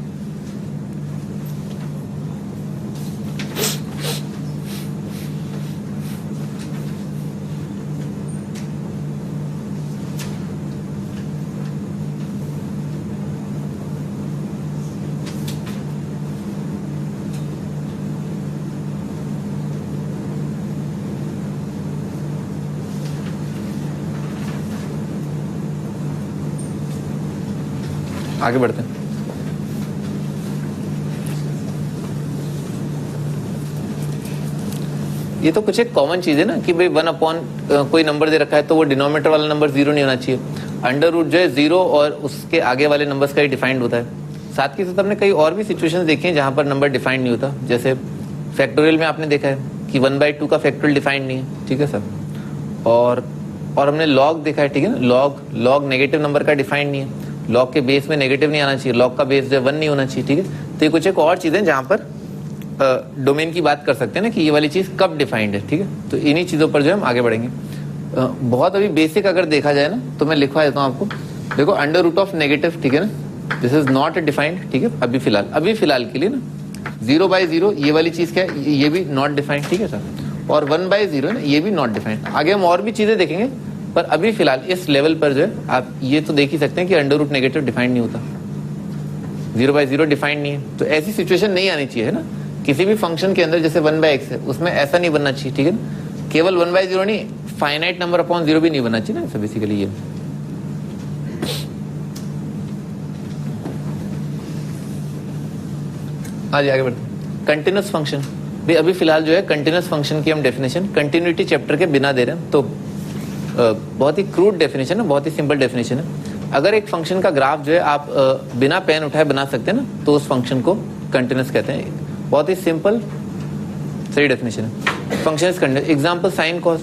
आगे बढ़ते हैं। ये तो कुछ एक कॉमन चीज है ना कि भाई 1 अपॉन कोई नंबर दे रखा है तो वो डिनोमिनेटर वाला नंबर 0 नहीं होना चाहिए। अंडर रूट जो है 0 और उसके आगे वाले नंबर्स का ही डिफाइंड होता है। साथ के साथ हमने कई और भी सिचुएशंस देखी हैं जहां पर नंबर डिफाइंड नहीं होता। जैसे फैक्टोरियल में आपने देखा है कि 1/2 का फैक्टोरियल डिफाइंड नहीं है, ठीक है सर। और हमने लॉग देखा है, ठीक है ना। लॉग नेगेटिव नंबर का डिफाइंड नहीं है। लॉग के बेस में नेगेटिव नहीं आना चाहिए, लॉग का बेस जो है 1 नहीं होना चाहिए, ठीक है। तो ये कुछ एक और चीजें जहां पर डोमेन की बात कर सकते हैं ना कि ये वाली चीज कब डिफाइंड है, ठीक है। तो इन्हीं चीजों पर जो है हम आगे बढ़ेंगे। बहुत अभी बेसिक अगर देखा जाए ना तो मैं लिखवा देता हूँ आपको। देखो अंडर रूट ऑफ नेगेटिव, ठीक है ना, दिस इज नॉट डिफाइंड, ठीक है। अभी फिलहाल के लिए ना 0/0 ये वाली चीज क्या है, ये भी नॉट डिफाइंड, ठीक है सर। और 1/0 ना ये भी नॉट डिफाइंड। आगे हम और भी चीजें देखेंगे, पर अभी फिलहाल इस लेवल पर जो है आप ये तो देख ही सकते हैं कि अंडर रूट नेगेटिव डिफाइंड नहीं होता, 0/0 डिफाइंड नहीं है। तो ऐसी सिचुएशन नहीं आनी चाहिए, है ना। किसी भी फंक्शन के अंदर जैसे 1/x है उसमें ऐसा नहीं बनना चाहिए, ठीक है ना। केवल 1/0 नहीं, फाइनाइट नंबर अपॉन 0 भी नहीं बनना चाहिए ना। बेसिकली ये आज आगे बढ़ते हैं। कंटिन्यूस फंक्शन भी अभी फिलहाल जो है कंटिन्यूस फंक्शन की हम डेफिनेशन कंटिन्यूटी चैप्टर के बिना दे रहे हैं। तो बहुत ही क्रूड डेफिनेशन है, बहुत ही सिंपल डेफिनेशन है। अगर एक फंक्शन का ग्राफ जो है आप बिना पेन उठाए बना सकते हैं ना, तो उस फंक्शन को कंटिन्यूस कहते हैं। बहुत ही सिंपल सही डेफिनेशन है। Function is continuous. Example sine cos.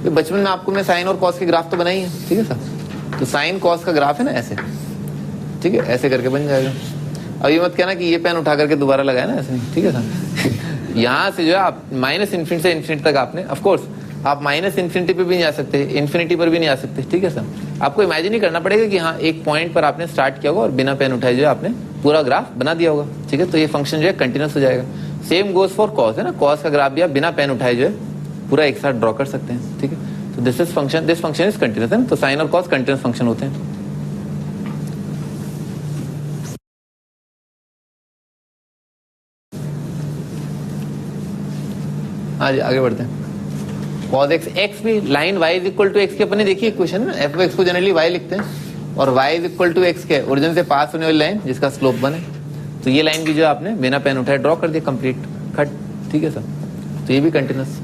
बचपन में आपको मैं साइन और कॉस के ग्राफ तो बनाई है, ठीक है सर। तो साइन कॉस का ग्राफ है ना ऐसे, ठीक है, ऐसे करके बन जाएगा। अब ये मत कहना कि ये पेन उठा करके दोबारा लगाया ना, ऐसे नहीं, ठीक है सर। यहाँ से जो है आप माइनस इन्फिनिटी से इन्फिनिटी तक आपने, ऑफ कोर्स आप माइनस इन्फिनिटी पे भी नहीं आ सकते, इन्फिनिटी पर भी नहीं आ सकते, ठीक है सर। आपको इमेजिन ही करना पड़ेगा कि हाँ एक पॉइंट पर आपने स्टार्ट किया होगा और बिना पेन उठाए जो है आपने पूरा ग्राफ बना दिया होगा, ठीक है। तो ये फंक्शन जो है कंटिन्यूस हो जाएगा। सेम गोज फॉर कॉस, है ना। कॉस का ग्राफ भी आप बिना पेन उठाए जो है पूरा एक साथ ड्रॉ कर सकते हैं, ठीक है। तो दिस फंक्शन इज कंटिन्यूस, है ना। तो साइन और कॉस कंटिन्यूस फंक्शन होते हैं। हाँ जी आगे बढ़ते हैं। cos x, x भी line y is equal to x की अपने देखिए इक्वेशन ना, एफ एक्स को जनरली y लिखते हैं और y is equal to x के ओरिजिन से पास होने वाली लाइन जिसका स्लोप बने। तो ये लाइन भी जो आपने बिना पेन उठाए ड्रॉ कर दिया, कंप्लीट कट, ठीक है सर। तो ये भी कंटिन्यूस।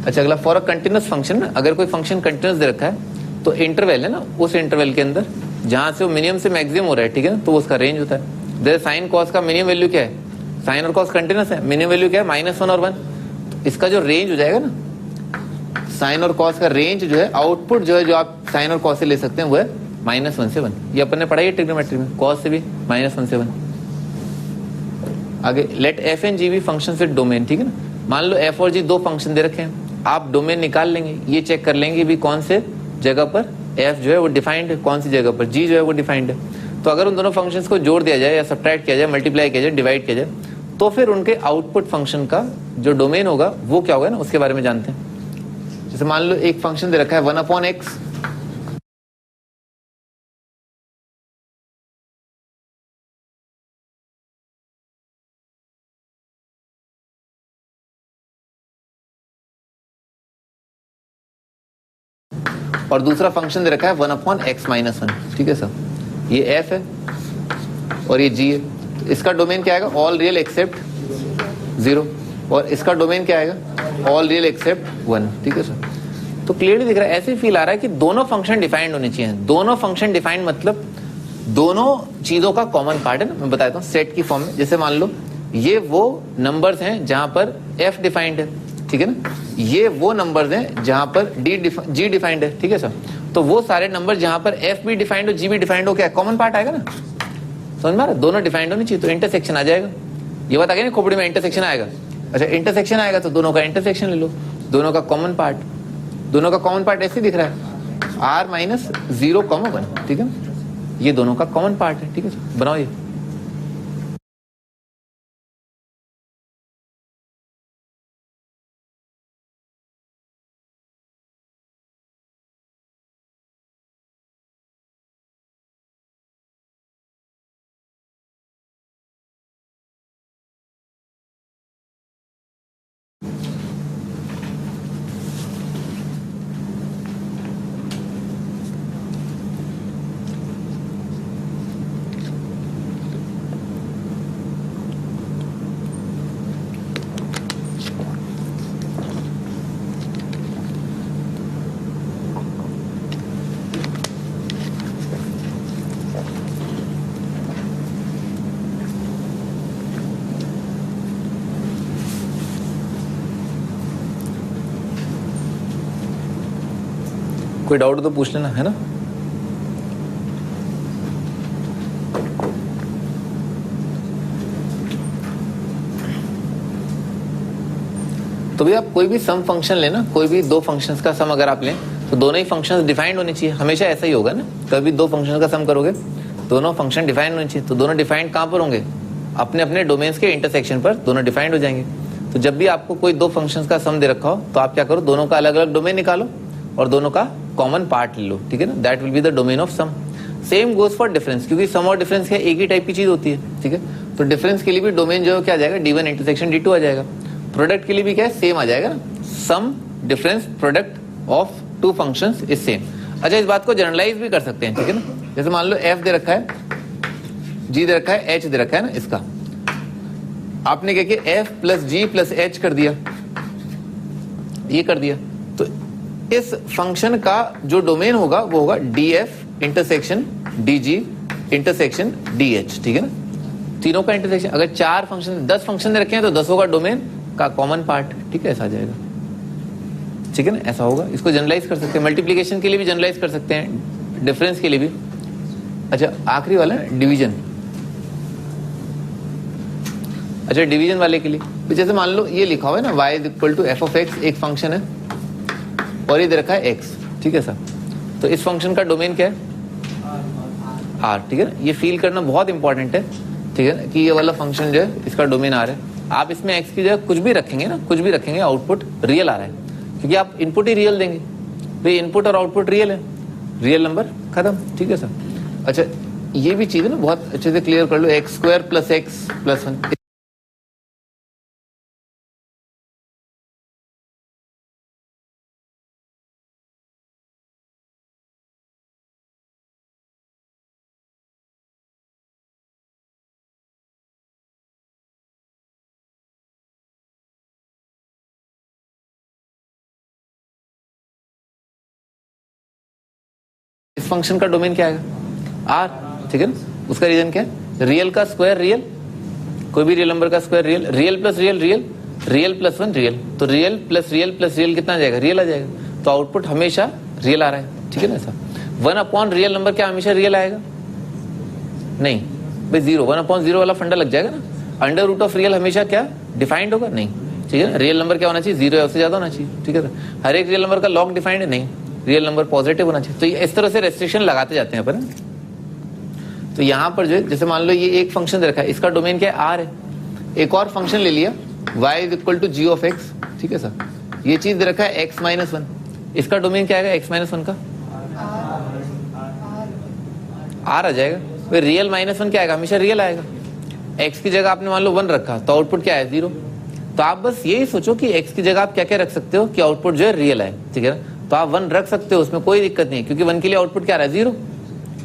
अच्छा अगला फॉर अ कंटिन्यूस फंक्शन, अगर कोई फंक्शन कंटिन्यूस दे रखा है तो इंटरवल है ना, उस इंटरवल के अंदर जहां से वो मिनिमम से मैक्सिमम हो रहा है, ठीक है ना, तो उसका रेंज होता है। जैसे साइन कॉस का मिनिमम वैल्यू क्या है, साइन और कॉस कंटिन्यूस है, मिनिमम वैल्यू क्या है -1 और 1। तो इसका जो रेंज हो जाएगा ना, साइन और कॉस का रेंज जो है, आउटपुट जो है जो आप साइन और कॉस से ले सकते हैं वो है -1 से 1। ये अपन ने पढ़ा है ट्रिग्नोमेट्री में, कॉस से भी -1 से 1। आगे let f and g be function with domain, ठीक है ना। मान लो एफ और जी दो फंक्शन दे रखे हैं, आप डोमेन निकाल लेंगे, ये चेक कर लेंगे भी कौन से जगह पर एफ जो है वो डिफाइंड है, कौन सी जगह पर जी जो है वो डिफाइंड है। तो अगर उन दोनों फंक्शंस को जोड़ दिया जाए या सब्ट्रैक्ट किया जाए, मल्टीप्लाई किया जाए, डिवाइड किया जाए, तो फिर उनके आउटपुट फंक्शन का जो डोमेन होगा वो क्या होगा ना, उसके बारे में जानते हैं। जैसे मान लो एक फंक्शन दे रखा है 1/x, और दूसरा फंक्शन दे रखा है 1/x-1, ठीक है सर। ये f है और ये g है। तो इसका डोमेन क्या आएगा, ऑल रियल एक्सेप्ट 0, और इसका डोमेन क्या आएगा, ऑल रियल एक्सेप्ट 1, ठीक है सर। तो क्लियरली दिख रहा है, ऐसे फील आ रहा है कि दोनों फंक्शन डिफाइंड होने चाहिए। दोनों फंक्शन डिफाइंड मतलब दोनों चीजों का कॉमन पार्ट है ना। मैं बताता हूँ सेट की फॉर्म में। जैसे मान लो ये वो नंबर्स हैं जहां पर f डिफाइंड है, ठीक है ना। ये वो नंबर्स हैं जहां पर जी डिफाइंड है, ठीक है सर। तो वो सारे नंबर जहां पर f भी डिफाइंड हो, g भी डिफाइंड हो, क्या कॉमन पार्ट आएगा ना। समझ में आ रहा है, दोनों डिफाइंड होनी चाहिए, तो इंटरसेक्शन आ जाएगा। ये बात आ गई ना, खोपड़ी में इंटरसेक्शन आएगा। अच्छा इंटरसेक्शन आएगा तो दोनों का इंटरसेक्शन ले लो, दोनों का कॉमन पार्ट। दोनों का कॉमन पार्ट ऐसे दिख रहा है r-0,1, ठीक है। ये दोनों का कॉमन पार्ट है, ठीक है सर। बनाओ ये। कोई डाउट हो तो पूछ लेना, है ना। तो भी आप कोई भी सम फंक्शन लेना, कोई भी दो फंक्शंस का सम अगर आप लें तो दोनों ही फंक्शंस डिफाइंड होने चाहिए, हमेशा ऐसा ही होगा ना। कभी दो फंक्शन का सम करोगे दोनों फंक्शन डिफाइंड होने चाहिए, तो दोनों डिफाइंड कहाँ पर होंगे, अपने अपने डोमेन्स के इंटरसेक्शन पर दोनों डिफाइंड हो जाएंगे। तो जब भी आपको कोई दो फंक्शंस का सम दे रखा हो तो आप क्या करो, दोनों का अलग अलग डोमेन निकालो और दोनों का कॉमन पार्ट ले लो, ठीक है ना। That will be the domain of sum. Same goes for difference, क्योंकि सम और डिफरेंस क्या एक ही टाइप की चीज होती है, ठीक है। तो डिफरेंस के लिए भी डोमेन जो क्या आ जाएगा, D1 इंटरसेक्शन D2 आ जाएगा। प्रोडक्ट के लिए भी क्या है, सेम आ जाएगा, sum difference product of two functions is same. अच्छा, इस बात को जनरलाइज भी कर सकते हैं, ठीक है ना। जैसे मान लो f दे रखा है, g दे रखा है, h दे रखा है ना, इसका आपने क्या किया, f plus g plus h कर दिया, ये कर दिया। तो इस फंक्शन का जो डोमेन होगा वो होगा df intersection dg intersection dh, ठीक है ना। तीनों का इंटरसेक्शन, अगर 4 फंक्शन 10 फंक्शन रखे हैं तो 10 का डोमेन का कॉमन पार्ट, ठीक है, ऐसा आ जाएगा, ठीक है ना। ऐसा होगा, इसको जनरलाइज कर सकते हैं, मल्टीप्लिकेशन के लिए भी जनरलाइज कर सकते हैं, डिफरेंस के लिए भी। अच्छा, आखिरी वाला डिवीजन। अच्छा, डिवीजन वाले के लिए जैसे मान लो ये लिखा हुआ है ना, y is equal to f of x, एक फंक्शन है और ये दे रखा है x, ठीक है सर। तो इस फंक्शन का डोमेन क्या है, r, ठीक है ना। ये फील करना बहुत इंपॉर्टेंट है, ठीक है ना, कि ये वाला फंक्शन जो है इसका डोमेन r है। आप इसमें x की जगह कुछ भी रखेंगे ना, कुछ भी रखेंगे, आउटपुट रियल आ रहा है, क्योंकि आप इनपुट ही रियल देंगे। भाई इनपुट और आउटपुट रियल है, रियल नंबर खत्म, ठीक है सर। अच्छा, ये भी चीज है ना, बहुत अच्छे से क्लियर कर लो, x square plus x plus 1। इस फंक्शन का डोमेन क्या आएगा, आर, ठीक है ना। उसका रीजन क्या है, रियल का स्क्वायर रियल, कोई भी रियल नंबर का square real, real plus real real, real plus 1 real. तो रियल प्लस रियल कितना आ जाएगा, रियल आ जाएगा। तो आउटपुट हमेशा रियल आ रहा है, ठीक है ना। ऐसा 1 अपॉन रियल नंबर क्या हमेशा रियल आएगा, नहीं भाई, 0 1 अपॉन 0 वाला फंडा लग जाएगा ना। अंडर रूट ऑफ रियल हमेशा क्या डिफाइंड होगा, नहीं, ठीक है ना। रियल नंबर क्या होना चाहिए, 0 या उससे ज्यादा होना चाहिए, ठीक है। हर एक रियल नंबर का लॉग डिफाइंड है, नहीं, रियल नंबर पॉजिटिव होना चाहिए। तो इस तरह से रेस्ट्रिक्शन लगाते जाते हैं अपन। तो यहाँ पर जो है, जैसे मान लो ये एक फंक्शन दे रखा है, इसका डोमेन क्या है, आर है। एक और फंक्शन ले लिया, y is equal to g of x, ठीक है सर। ये चीज दे रखा है x माइनस 1, इसका डोमेन क्या आएगा, x माइनस 1 का आर आ जाएगा। फिर रियल माइनस 1 क्या आएगा, हमेशा रियल आएगा। x की जगह आपने मान लो 1 रखा तो आउटपुट क्या है, 0। तो आप बस यही सोचो कि x की जगह आप क्या क्या रख सकते हो कि आउटपुट जो है रियल है, ठीक है ना। तो आप 1 रख सकते हो, उसमें कोई दिक्कत नहीं है, क्योंकि 1 के लिए आउटपुट क्या आ रहा है, 0,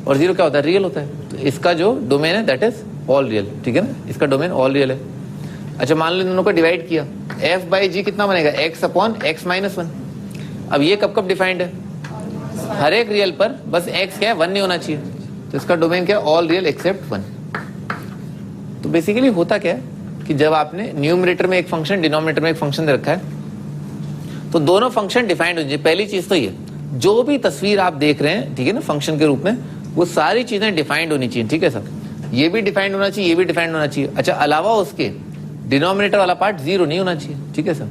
और 0 क्या होता है, रियल होता है। तो इसका जो डोमेन है दैट इज ऑल रियल, ठीक है ना, इसका डोमेन ऑल रियल है। अच्छा, मान लो दोनों को डिवाइड किया, f बाई जी कितना बनेगा, x अपॉन x माइनस 1। अब ये कब कब डिफाइंड है, हर एक रियल पर, बस x क्या है, 1 नहीं होना चाहिए। तो इसका डोमेन क्या है, ऑल रियल एक्सेप्ट 1। तो बेसिकली होता क्या है कि जब आपने न्यूमरेटर में एक फंक्शन, डिनोमिनेटर में एक फंक्शन दे रखा है, तो दोनों फंक्शन डिफाइंड हो जाए। पहली चीज तो ये, जो भी तस्वीर आप देख रहे हैं, ठीक है ना, फंक्शन के रूप में, वो सारी चीजें डिफाइंड होनी चाहिए, ठीक है सर। ये भी डिफाइंड होना चाहिए, ये भी डिफाइंड होना चाहिए। अच्छा, अलावा उसके डिनोमिनेटर वाला पार्ट 0 नहीं होना चाहिए, ठीक है सर।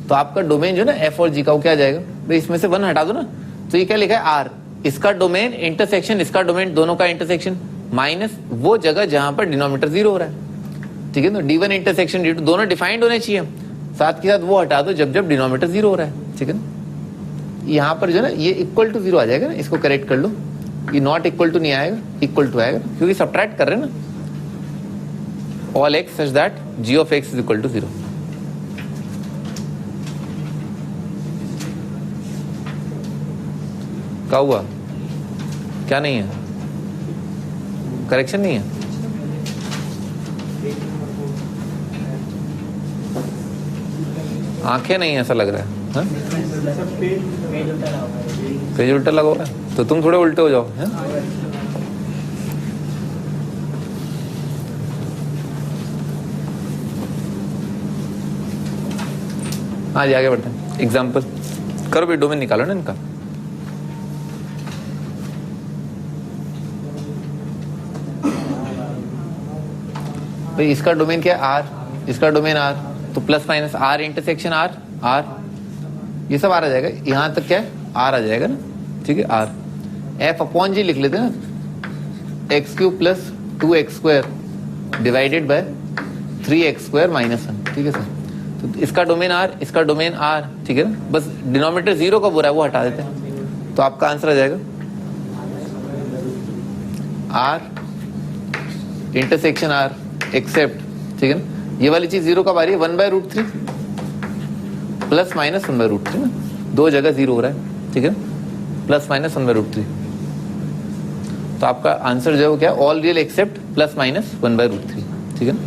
तो आपका डोमेन जो है ना f और g का, वो क्या आ जाएगा, भाई इसमें से 1 हटा दो ना, तो ये क्या लिखा है, r, इसका डोमेन इंटरसेक्शन, इसका डोमेन, दोनों का इंटरसेक्शन, माइनस वो जगह जहां पर डिनोमिनेटर 0 हो रहा है, ठीक है ना। d1 इंटरसेक्शन d2 दोनों डिफाइंड होने चाहिए, साथ के साथ वो हटा दो जब जब डिनोमिनेटर 0 हो रहा है, ठीक है ना। यहाँ पर जो है ना, ये इक्वल टू 0 आ जाएगा ना, इसको करेक्ट कर लो, ये नॉट इक्वल टू नहीं आएगा, इक्वल टू आएगा, क्योंकि सब्ट्रैक्ट कर रहे हैं ना। All x such that g of x is equal to 0। क्या हुआ, क्या नहीं है, करेक्शन नहीं है, आंखें नहीं, ऐसा लग रहा है, पेज उल्टा लगा हुआ है, तो तुम थोड़े उल्टे हो जाओ, है? हाँ जी, आगे बढ़ते हैं। एग्जाम्पल करो भी, डोमेन निकालो ना इनका। भाई इसका डोमेन क्या है आर, इसका डोमेन आर, तो plus minus R intersection R, R ये सब आर आ जाएगा, यहां तक क्या है आर आ जाएगा ना, ठीक है आर। एफ अपॉन जी लिख लेते हैं ना, x cube plus 2x square divided by 3x square minus 1, ठीक है सर। तो इसका डोमेन आर, इसका डोमेन आर, ठीक है ना, बस डिनोमिनेटर जीरो का बोला है वो हटा देते हैं, तो आपका आंसर आ जाएगा आर इंटरसेक्शन आर एक्सेप्ट, ठीक है ना, ये वाली चीज जीरो कब आ रही है 1/√3 प्लस माइनस 1/√3 ना, दो जगह जीरो हो रहा है, ठीक है, प्लस माइनस 1/√3। तो आपका आंसर जो है वो क्या, all real except plus minus 1/√3, ठीक है ना।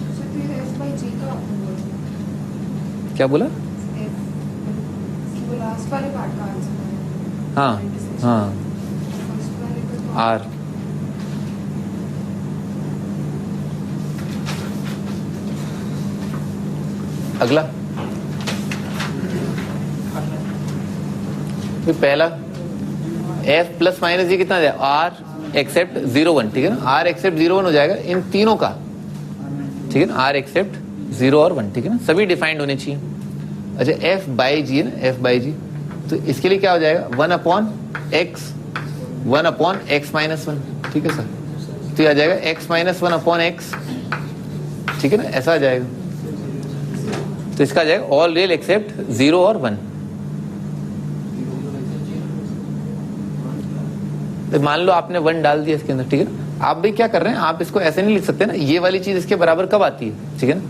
क्या बोला? लास्ट वाले पार्ट का आंसर है। हाँ हाँ आर। अगला तो पहला एफ प्लस माइनस ये कितना जाएगा आर एक्सेप्ट 0 1, ठीक है ना, आर एक्सेप्ट 0 1 हो जाएगा इन तीनों का, ठीक है ना, आर एक्सेप्ट 0 और 1, ठीक है ना, सभी डिफाइंड होने चाहिए। अच्छा एफ बाई जी है ना, एफ बाई जी, तो इसके लिए क्या हो जाएगा 1/x 1/x माइनस 1, ठीक है सर, तो ये आ जाएगा x माइनस 1/x, ठीक है ना, ऐसा आ जाएगा। तो इसका आ जाएगा ऑल रियल एक्सेप्ट 0 और 1। तो मान लो आपने 1 डाल दिया इसके अंदर, ठीक है ना, आप भी क्या कर रहे हैं, आप इसको ऐसे नहीं लिख सकते ना, ये वाली चीज इसके बराबर कब आती है, ठीक है ना,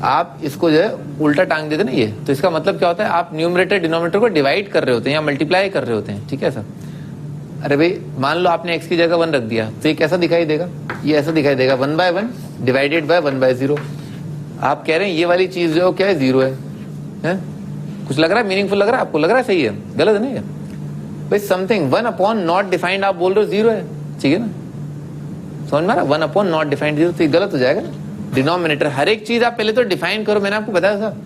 आप इसको जो है उल्टा टांग देते ना ये, तो इसका मतलब क्या होता है, आप न्यूमरेटर डिनोमिनेटर को डिवाइड कर रहे होते हैं या मल्टीप्लाई कर रहे होते हैं, ठीक है सर। अरे भाई मान लो आपने x की जगह 1 रख दिया, तो ये कैसा दिखाई देगा, ये ऐसा दिखाई देगा 1/1 डिवाइडेड बाय 1/0। आप कह रहे हैं ये वाली चीज जो क्या है 0 है? कुछ लग रहा है मीनिंगफुल, लग रहा है आपको, लग रहा है सही है, गलत है नहीं है भाई, समथिंग 1 नॉट डिफाइंड आप बोल रहे हो 0 है, ठीक है ना, समझ में आ रहा, 1 नॉट डिफाइंड 0, तो ये गलत हो जाएगा ना। डिनोमिनेटर हर एक चीज आप पहले तो डिफाइन करो, मैंने आपको बताया था,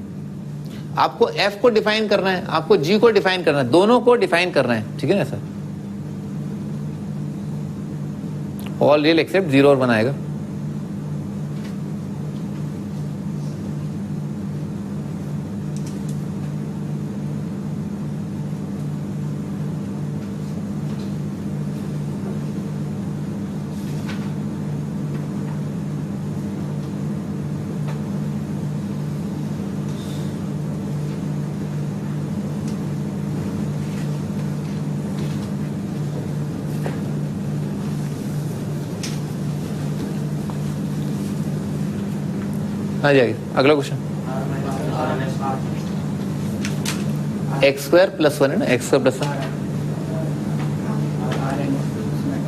आपको f को डिफाइन करना है, आपको g को डिफाइन करना है, दोनों को डिफाइन करना है, ठीक है ना सर। ऑल रियल एक्सेप्ट 0 और 1 आएगा। हाँ जाएगी अगला क्वेश्चन, एक्स स्क्वायर प्लस 1 है ना, एक्स स्क्वायर प्लस 1।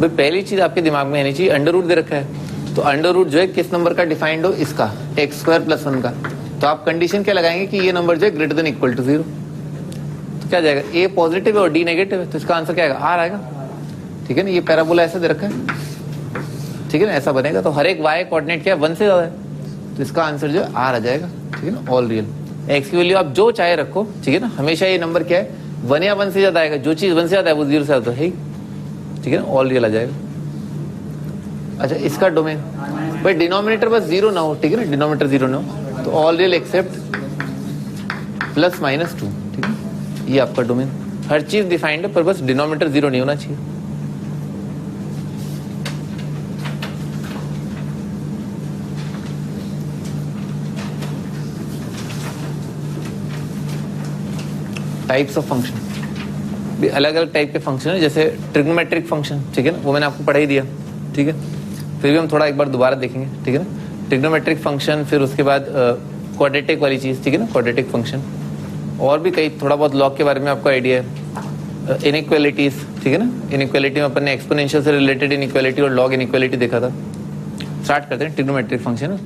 भाई पहली चीज आपके दिमाग में आनी चाहिए, अंडर रूट दे रखा है, तो अंडर रूट जो है किस नंबर का डिफाइंड हो, इसका एक्स स्क्वायर प्लस 1 का, तो आप कंडीशन क्या लगाएंगे कि ये नंबर जो है ग्रेटर देन इक्वल टू 0, तो क्या जाएगा, ए पॉजिटिव है और डी नेगेटिव है, तो इसका आंसर क्या आएगा, आर आएगा, ठीक है ना। ये पैराबोला ऐसा दे रखा है, ठीक है ना, ऐसा बनेगा, तो हर एक वाई कोऑर्डिनेट क्या है 1 से ज्यादा है, तो इसका आंसर जो है आर आ जाएगा, ठीक है ना, ऑल रियल। एक्स की वैल्यू आप जो चाहे रखो, ठीक है ना, हमेशा ये नंबर क्या है 1 या 1 से ज्यादा आएगा, जो चीज 1 से ज्यादा है वो 0 से ज्यादा है, ठीक है ना, ऑल रियल आ जाएगा। अच्छा इसका डोमेन भाई डिनोमिनेटर बस 0 ना हो, ठीक है ना, डिनोमिनेटर 0 ना हो, तो all real except plus minus 2, ठीक है, ये आपका डोमेन। हर चीज डिफाइंड है पर बस डिनोमिनेटर 0 नहीं होना चाहिए। टाइप्स ऑफ फंक्शन भी अलग अलग टाइप के फंक्शन है, जैसे ट्रिग्नोमेट्रिक फंक्शन, ठीक है ना, वो मैंने आपको पढ़ा ही दिया, ठीक है, फिर भी हम थोड़ा एक बार दोबारा देखेंगे, ठीक है ना, ट्रिग्नोमेट्रिक फंक्शन, फिर उसके बाद क्वाड्रेटिक वाली चीज, ठीक है ना, क्वाड्रेटिक फंक्शन, और भी कई थोड़ा बहुत लॉग के बारे में आपको आइडिया है, इनइक्वालिटीज, ठीक है ना, इनइक्वालिटी में अपन ने एक्सपोनेंशियल से रिलेटेड इनइक्वालिटी और लॉग इनइक्वालिटी देखा था। स्टार्ट करते हैं trigonometric function.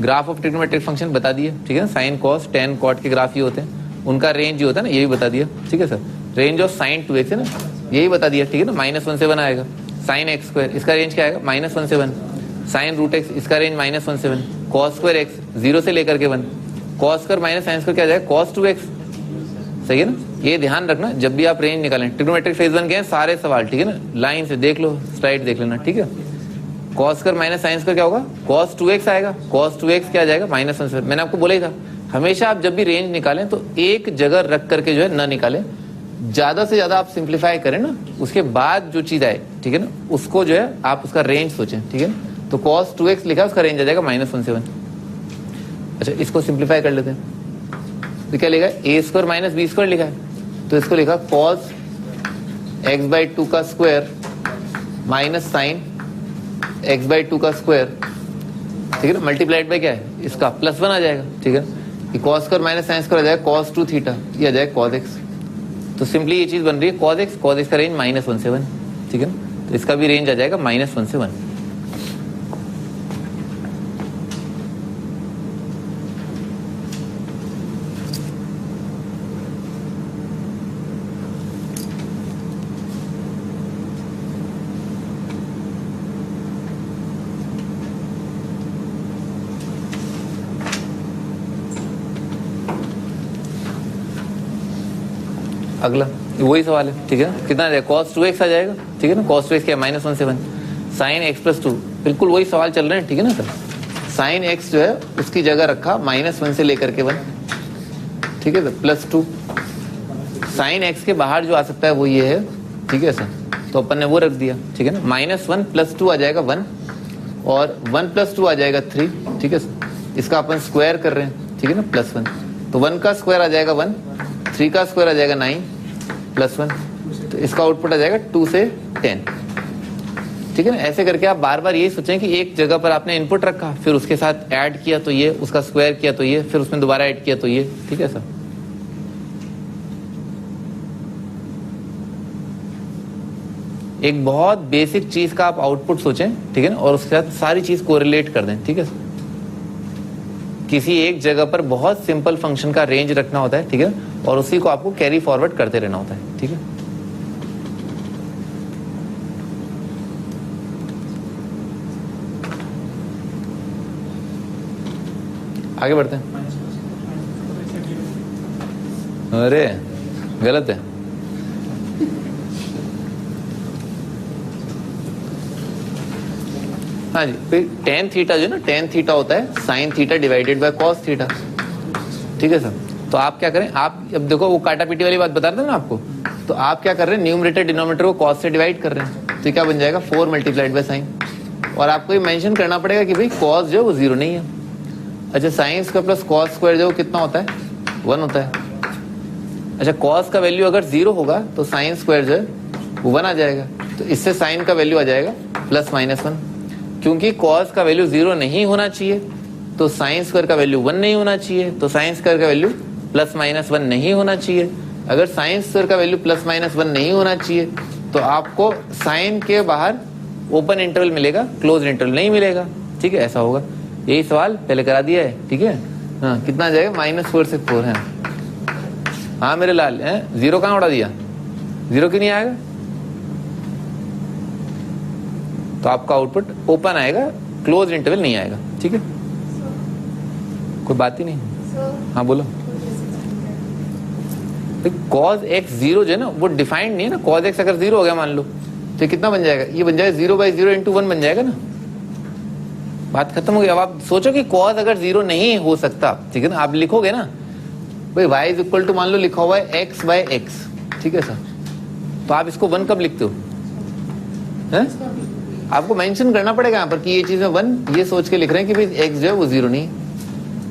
Graph of trigonometric function बता दिए, ठीक है ना, साइन कॉस टेन कॉट के ग्राफ ये होते हैं, उनका रेंज जो होता है ना ये भी बता दिया, ठीक है sir. Range of sine 2x है ना, यही बता दिया, ठीक है ना, -1 से 1 आएगा। साइन x स्क्वायर इसका रेंज क्या आएगा, -1 से 1। साइन रूट x इसका रेंज -1 से 1। कॉस स्क्वायर x 0 से लेकर के 1। Cos square minus sine square क्या जाएगा, cos 2x, सही है ना। ये ध्यान रखना जब भी आप रेंज निकालें, ट्रिग्नोमेट्रिक फेज 1 के हैं सारे सवाल, ठीक है ना, लाइन से देख लो, स्लाइड देख लेना, ठीक है। Cos square minus sine square क्या होगा, cos 2x आएगा, cos 2x क्या आ जाएगा, -1/2। मैंने आपको बोला ही था हमेशा आप जब भी रेंज निकालें तो एक जगह रख करके जो है ना निकालें, ज्यादा से ज्यादा आप सिंप्लीफाई करें ना, उसके बाद जो चीज आए, ठीक है ना, उसको जो है आप उसका रेंज सोचें, ठीक है ना। तो cos 2x लिखा है, उसका रेंज आ जाएगा -1/7। अच्छा, इसको सिंप्लीफाई कर लेते हैं, तो क्या लिखा है, a² माइनस b² लिखा है, तो इसको लिखा cos x/2 का स्क्वायर माइनस साइन x/2 का स्क्वायर, ठीक है ना, मल्टीप्लाइड बाय क्या है, इसका +1 आ जाएगा, ठीक है। ये cos square minus sine square आ जाएगा cos 2 थीटा, ये आ जाएगा cos x। तो सिंपली ये चीज बन रही है cos x का रेंज -1/7, ठीक है ना, तो इसका भी रेंज आ जाएगा -1/7। अगला वही सवाल है, ठीक है ना, कितना आ जाएगा, cos 2x आ जाएगा, ठीक है ना, cos 2x क्या है, -1/7। sin x+2, बिल्कुल वही सवाल चल रहे हैं, ठीक है ना सर। sin x जो है उसकी जगह रखा -1 से लेकर के 1, ठीक है सर, +2। sin x के बाहर जो आ सकता है वो ये है, ठीक है सर, तो अपन ने वो रख दिया, ठीक है ना। -1 + 2 आ जाएगा 1, और 1 + 2 आ जाएगा 3, ठीक है सर। इसका अपन स्क्वायर कर रहे हैं, ठीक है ना, +1, तो 1 का स्क्वायर आ जाएगा 1, 3 का स्क्वायर आ जाएगा 9 +1, तो इसका आउटपुट आ जाएगा 2 से 10, ठीक है ना। ऐसे करके आप बार बार यही सोचें कि एक जगह पर आपने इनपुट रखा, फिर उसके साथ ऐड किया तो ये, उसका स्क्वायर किया तो ये, फिर उसमें दोबारा ऐड किया तो ये, ठीक है सर। एक बहुत बेसिक चीज का आप आउटपुट सोचें, ठीक है ना, और उसके साथ सारी चीज कोरिलेट कर दें, ठीक है सर। किसी एक जगह पर बहुत सिंपल फंक्शन का रेंज रखना होता है, ठीक है, और उसी को आपको कैरी फॉरवर्ड करते रहना होता है, ठीक है। आगे बढ़ते हैं। अरे गलत है, हाँ जी, फिर tan थीटा जो ना, tan थीटा होता है sin theta divided by cos theta, ठीक है सर। तो आप क्या करें, आप अब देखो वो काटा पीटी वाली बात बता रहे थे ना आपको, तो आप क्या कर रहे हैं, न्यूमरेटर डिनोमिनेटर को cos से डिवाइड कर रहे हैं, तो क्या बन जाएगा 4 × sin, और आपको ये मेंशन करना पड़ेगा कि भाई cos जो है वो 0 नहीं है। अच्छा, sin square plus cos square जो कितना होता है, 1 होता है। अच्छा, cos का वैल्यू अगर 0 होगा तो sin स्क्वायर जो है वो 1 आ जाएगा, तो इससे sin का वैल्यू आ जाएगा +-1, क्योंकि cos का वैल्यू 0 नहीं होना चाहिए तो sin स्क्वायर का वैल्यू 1 नहीं होना चाहिए, तो sin स्क्वायर का वैल्यू +-1 नहीं होना चाहिए। अगर sin स्क्वायर का वैल्यू +-1 नहीं होना चाहिए तो आपको sin के बाहर ओपन इंटरवल मिलेगा, क्लोज इंटरवल नहीं मिलेगा, ठीक है, ऐसा होगा। यही सवाल पहले करा दिया है, ठीक है। हाँ, कितना आ जाएगा, -4 से 4 है। हाँ मेरे लाल, 0 कहाँ उड़ा दिया, 0 क्यों नहीं आएगा, तो आपका आउटपुट ओपन आएगा, क्लोज इंटरवल नहीं आएगा, ठीक है। कोई बात ही नहीं। हाँ बोलो। cos x 0 जो है ना वो डिफाइंड नहीं है ना, cos x अगर 0 हो गया मान लो तो कितना बन जाएगा, ये बन जाएगा 0/0 × 1 बन जाएगा ना, बात खत्म हो गई। अब आप सोचो कि cos अगर 0 नहीं हो सकता, ठीक है ना, आप लिखोगे ना भाई y = मान लो लिखा हुआ है x/x, ठीक है सर, तो आप इसको 1 कब लिखते हो, है? आपको मेंशन करना पड़ेगा यहाँ पर कि ये चीज में 1, ये सोच के लिख रहे हैं कि भाई x जो है वो 0 नहीं,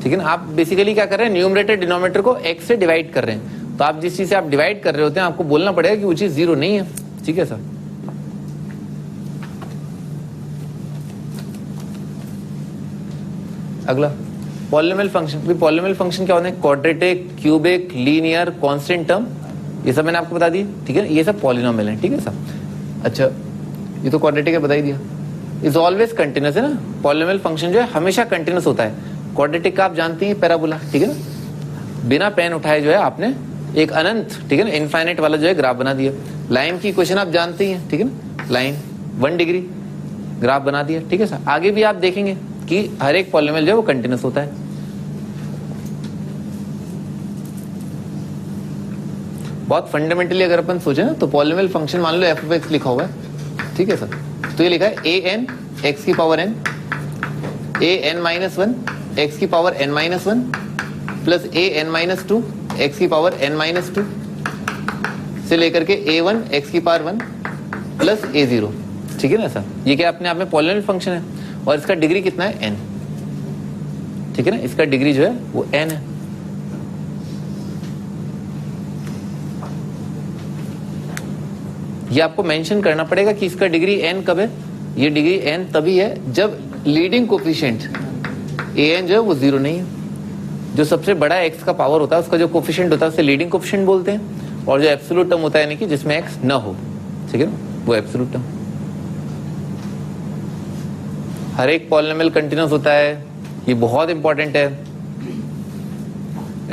ठीक है ना। आप बेसिकली क्या कर रहे हैं, न्यूमरेटर डिनोमिनेटर को x से डिवाइड कर रहे हैं, तो आप जिस चीज से आप डिवाइड कर रहे होते हैं आपको बोलना पड़ेगा कि वो चीज 0 नहीं है, ठीक है सर। अगला पॉलिनोमियल फंक्शन। पॉलिनोमियल फंक्शन क्या होता है, quadratic, cubic, linear, constant term, ये सब मैंने आपको बता दिया, ठीक है, ये सब पॉलिनोमियल है, ठीक है सर। अच्छा, ये तो क्वाड्रेटिक है, बता ही दिया। इज ऑलवेज कंटिन्यूअस है ना, पॉलिनोमियल फंक्शन जो है हमेशा कंटिन्यूअस होता है। क्वाड्रेटिक का आप जानते हैं पैराबोला, ठीक है ना, बिना पेन उठाए जो है आपने एक अनंत, ठीक है ना, इनफाइनाइट वाला जो है ग्राफ बना दिया। लाइन की इक्वेशन आप जानते ही हैं, ठीक है ना, लाइन 1 डिग्री ग्राफ बना दिया, ठीक है सर। आगे भी आप देखेंगे कि हर एक पॉलिनोमियल जो है वो कंटिन्यूअस होता है। बहुत फंडामेंटली अगर अपन सोचे ना तो पॉलिनोमियल फंक्शन मान लो f(x) लिखा हुआ है, ठीक है सर, तो ये लिखा है an एक्स की power n, a n minus one x की power n minus one plus a n minus two x की पावर n माइनस टू से लेकर के ए वन एक्स की power one plus a zero. ठीक है ना सर, ये क्या अपने आप में पॉलिनोमियल फंक्शन है और इसका डिग्री कितना है n। ठीक है ना, इसका डिग्री जो है वो n है। ये आपको मेंशन करना पड़ेगा कि इसका डिग्री n कब है। ये डिग्री n तभी है जब लीडिंग कोफिशिएंट an जो है वो जीरो नहीं है। जो सबसे बड़ा x का पावर होता है उसका जो कोफिशिएंट होता है उसे लीडिंग कोफिशिएंट बोलते हैं, और जो एब्सोल्यूट टर्म होता है यानी कि जिसमें x न हो, ठीक है ना, वो एब्सोल्यूट टर्म। हर एक पॉलिनोमियल कंटीन्यूअस होता है, ये बहुत इंपॉर्टेंट है।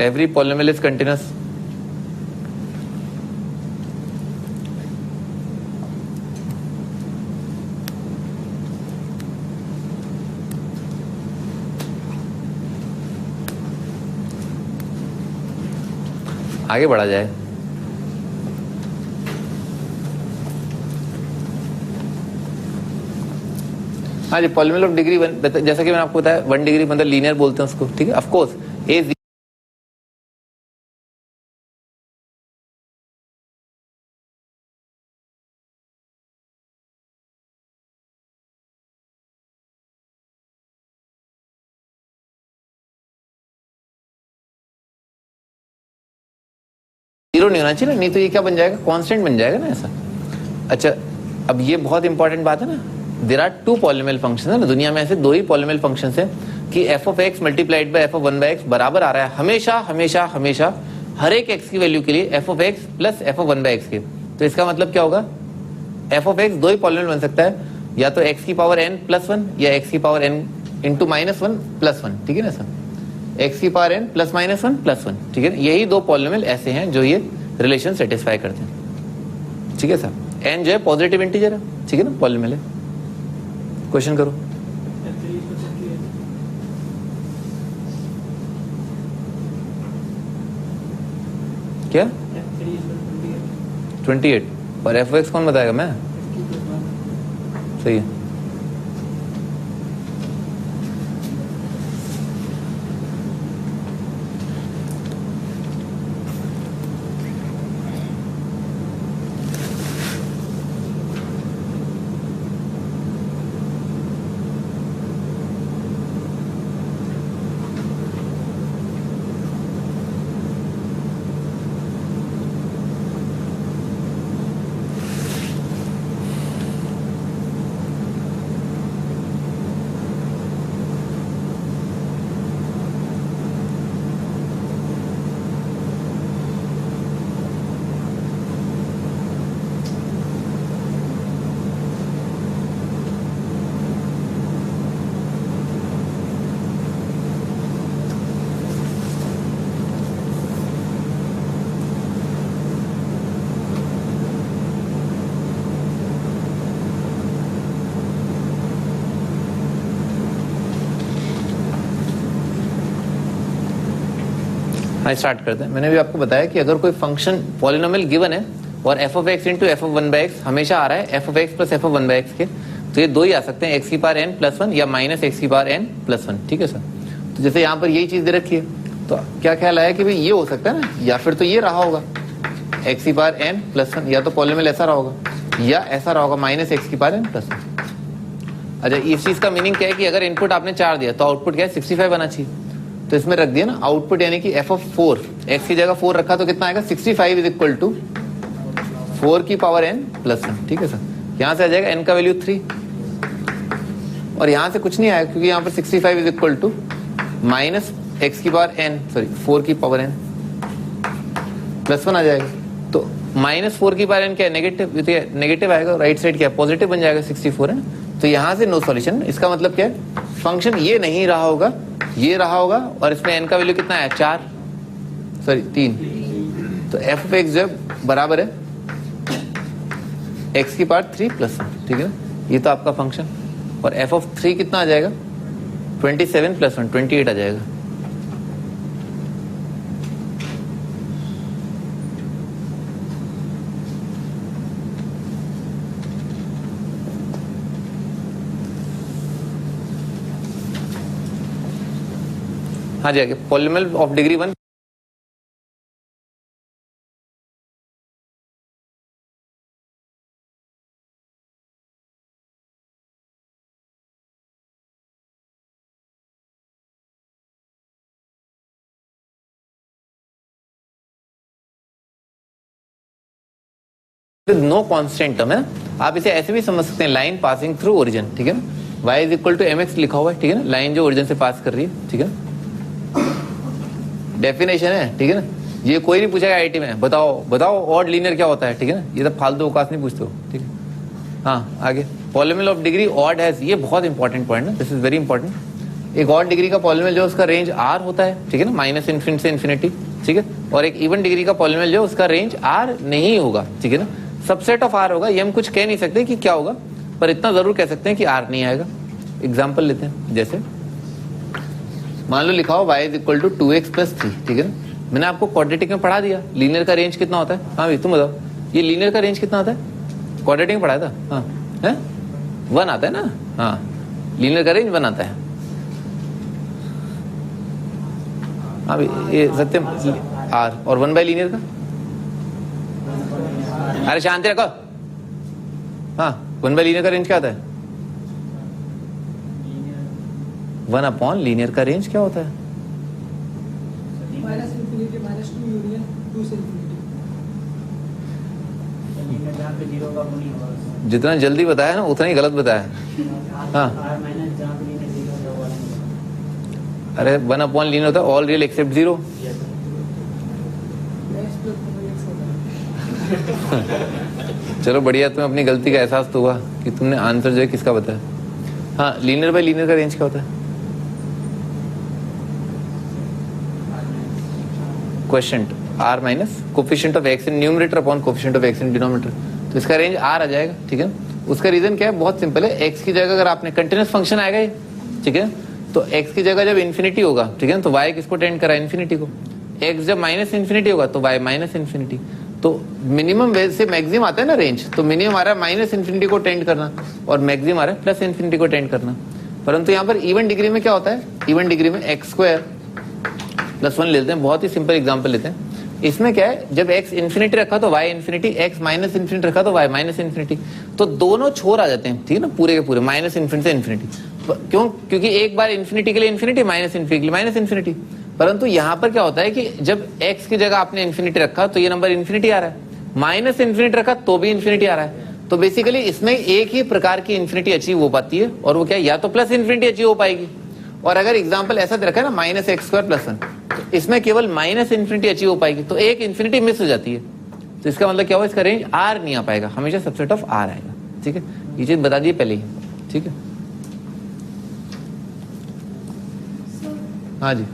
Every polynomial is continuous. आगे बढ़ा जाए। हाँ जी, पॉलिनोमियल ऑफ डिग्री वन, जैसा कि मैंने आपको बताया 1 डिग्री मतलब लीनियर बोलते हैं उसको। ठीक है, ऑफ कोर्स ए जीरो नहीं होना चाहिए ना, नहीं तो ये क्या बन जाएगा, कांस्टेंट बन जाएगा ना ऐसा। अच्छा, अब ये बहुत इंपॉर्टेंट बात है ना, there are two polynomial function है ना दुनिया में, ऐसे दो ही पॉलिनोमियल फंक्शंस हैं कि F of x multiplied by F of one by x बराबर आ रहा है हमेशा हमेशा हमेशा हर एक एक्स की वैल्यू के लिए F of x plus F of one by x के। तो इसका मतलब क्या होगा, एफ ऑफ एक्स दो ही पॉलिनोमियल बन सकता है, या तो एक्स की पावर एन प्लस वन या एक्स की power n into minus one plus one. ठीक है ना सर, एक्स की power n plus minus one plus one. ठीक है, यही दो पॉलिनोमियल ऐसे हैं जो ये रिलेशन सेटिस्फाई करते हैं। ठीक है सर, एन जो है पॉजिटिव इंटीजर है, ठीक है ना, पॉलिनोमियल है। क्वेश्चन करो। क्या 28 और एफ एक्स कौन बताएगा, मैं? सही है। हाँ, स्टार्ट करते हैं। मैंने भी आपको बताया कि अगर कोई फंक्शन पॉलिनोमियल गिवन है और F of x into F of one by x हमेशा आ रहा है F of x plus F of one by x के, तो ये दो ही आ सकते हैं, एक्स की पावर एन प्लस वन या माइनस एक्स की पावर एन प्लस वन। ठीक है सर, तो जैसे यहाँ पर यही चीज दे रखी है, तो क्या ख्याल आया कि भाई ये हो सकता है ना, या फिर तो ये रहा होगा एक्स की पावर एन प्लस वन, या तो पॉलिनोमियल ऐसा रहा होगा या ऐसा रहा होगा माइनस एक्स की पावर एन प्लस वन। अच्छा, इस चीज का मीनिंग क्या है कि अगर इनपुट आपने 4 दिया तो आउटपुट क्या है, 65 आना चाहिए। तो इसमें रख दिया ना आउटपुट, यानी कि एफ ऑफ 4, एक्स की जगह 4 रखा तो कितना आएगा, 65 इज इक्वल टू 4 की पावर n प्लस 1। ठीक है सर, यहां से आ जाएगा n का वैल्यू 3, और यहां से कुछ नहीं आएगा क्योंकि यहां पर 65 is equal to minus x की पावर n, सॉरी 4 की पावर n प्लस 1 आ जाएगा। तो माइनस 4 की पावर n क्या है, नेगेटिव, नेगेटिव आएगा, राइट साइड क्या है, पॉजिटिव बन जाएगा 64 है ना। तो यहां से नो सॉल्यूशन। इसका मतलब क्या है, फंक्शन ये नहीं रहा होगा, ये रहा होगा, और इसमें n का वैल्यू कितना है, 4, सॉरी 3। तो एफ ऑफ एक्स जो है बराबर है एक्स की पावर 3 प्लस 1। ठीक है ना, ये तो आपका फंक्शन। और एफ ऑफ 3 कितना आ जाएगा, 27 प्लस 1 28 आ जाएगा। हाँ जी आगे, polynomial of degree 1 no constant term है ना, आप इसे ऐसे भी समझ सकते हैं, लाइन पासिंग थ्रू ओरिजिन, ठीक है ना, y is equal to mx लिखा हुआ है, ठीक है ना, लाइन जो ओरिजिन से पास कर रही है, ठीक है ना, डेफिनेशन है, ठीक है ना, ये कोई नहीं पूछेगा आईटी में, बताओ बताओ ऑड लीनियर क्या होता है, ठीक है ना, ये तो फालतू अवकाश नहीं पूछते हो, ठीक है। हाँ आगे, polynomial of degree odd has, ये बहुत इंपॉर्टेंट पॉइंट है, दिस इज वेरी इंपॉर्टेंट। एक ऑड डिग्री का पॉलिनोमियल जो उसका रेंज r होता है, ठीक है ना, माइनस इन्फिनिटी से इन्फिनिटी, ठीक है, और एक इवन डिग्री का पॉलिनोमियल जो उसका रेंज r नहीं होगा, ठीक है ना, सबसेट ऑफ r होगा। ये हम कुछ कह नहीं सकते कि क्या होगा, पर इतना जरूर कह सकते हैं कि r नहीं आएगा। एग्जाम्पल लेते हैं, जैसे मान लो लिखा हो y is equal to 2x plus 3, ठीक है ना, मैंने आपको क्वाड्रेटिक में पढ़ा दिया लीनियर का रेंज कितना होता है। हाँ भाई तुम बताओ, ये लीनियर का रेंज कितना होता है, क्वाड्रेटिक में पढ़ाया था, हाँ है 1 आता है ना, हाँ लीनियर का रेंज 1 आता है। हाँ भाई ये सत्यम r और 1 बाय लीनियर का, अरे शांति रखो, हाँ 1 बाय लीनियर का रेंज क्या आता है, 1 अपॉन लीनियर का रेंज क्या होता है, माइनस इन्फिनिटी माइनस 2 यूनियन 2 से इन्फिनिटी। जहाँ पे 0 का वो नहीं होगा, जितना जल्दी बताया ना उतना ही गलत बताया। हाँ अरे 1 अपॉन लीनियर होता है ऑल रियल एक्सेप्ट 0। चलो बढ़िया, तुम्हें अपनी गलती का एहसास तो हुआ कि तुमने आंसर जो है किसका बताया। हाँ लीनियर बाय लीनियर का रेंज क्या होता है, question r minus coefficient of x in numerator upon coefficient of x in denominator, तो इसका रेंज r आ जाएगा, ठीक है। उसका रीजन क्या है, बहुत सिंपल है, x की जगह अगर आपने कंटिन्यूस फंक्शन आएगा ये, ठीक है, तो x की जगह जब इन्फिनिटी होगा, ठीक है, तो y किसको टेंड करा, इन्फिनिटी को, x जब माइनस इन्फिनिटी होगा तो y माइनस इन्फिनिटी, तो मिनिमम से मैक्सिमम आता है ना रेंज, तो मिनिमम आ रहा है माइनस इन्फिनिटी को टेंड करना और मैक्सिमम आ रहा है प्लस इन्फिनिटी को टेंड करना। परंतु यहाँ पर इवन डिग्री में क्या होता है, इवन डिग्री में x स्क्वायर प्लस 1 लेते हैं, बहुत ही सिंपल एग्जांपल लेते हैं। इसमें क्या है, जब x इन्फिनिटी रखा तो y infinity, x minus infinity रखा तो y माइनस इन्फिनिटी, तो दोनों छोर आ जाते हैं, ठीक है ना, पूरे के पूरे माइनस इन्फिनिटी से इन्फिनिटी। क्यों, क्योंकि एक बार इन्फिनिटी के लिए इन्फिनिटी, माइनस इन्फिनिटी के लिए माइनस इन्फिनिटी। परंतु यहाँ पर क्या होता है कि जब x की जगह आपने इन्फिनिटी रखा तो ये नंबर इन्फिनिटी आ रहा है, माइनस इन्फिनिटी रखा तो भी इन्फिनिटी आ रहा है। तो बेसिकली इसमें एक ही प्रकार की इन्फिनिटी अचीव हो पाती है, और वो क्या, या तो प्लस इन्फिनिटी अचीव हो पाएगी, और अगर एग्जाम्पल ऐसा दे रखा है ना माइनस एक्स स्क्वायर प्लस 1, तो इसमें केवल माइनस इन्फिनिटी अचीव हो पाएगी, तो एक इन्फिनिटी मिस हो जाती है, तो इसका मतलब क्या हुआ, इसका रेंज r नहीं आ पाएगा, हमेशा सबसेट ऑफ r आएगा, ठीक है। ये चीज बता दी पहले ही, ठीक है। हाँ जी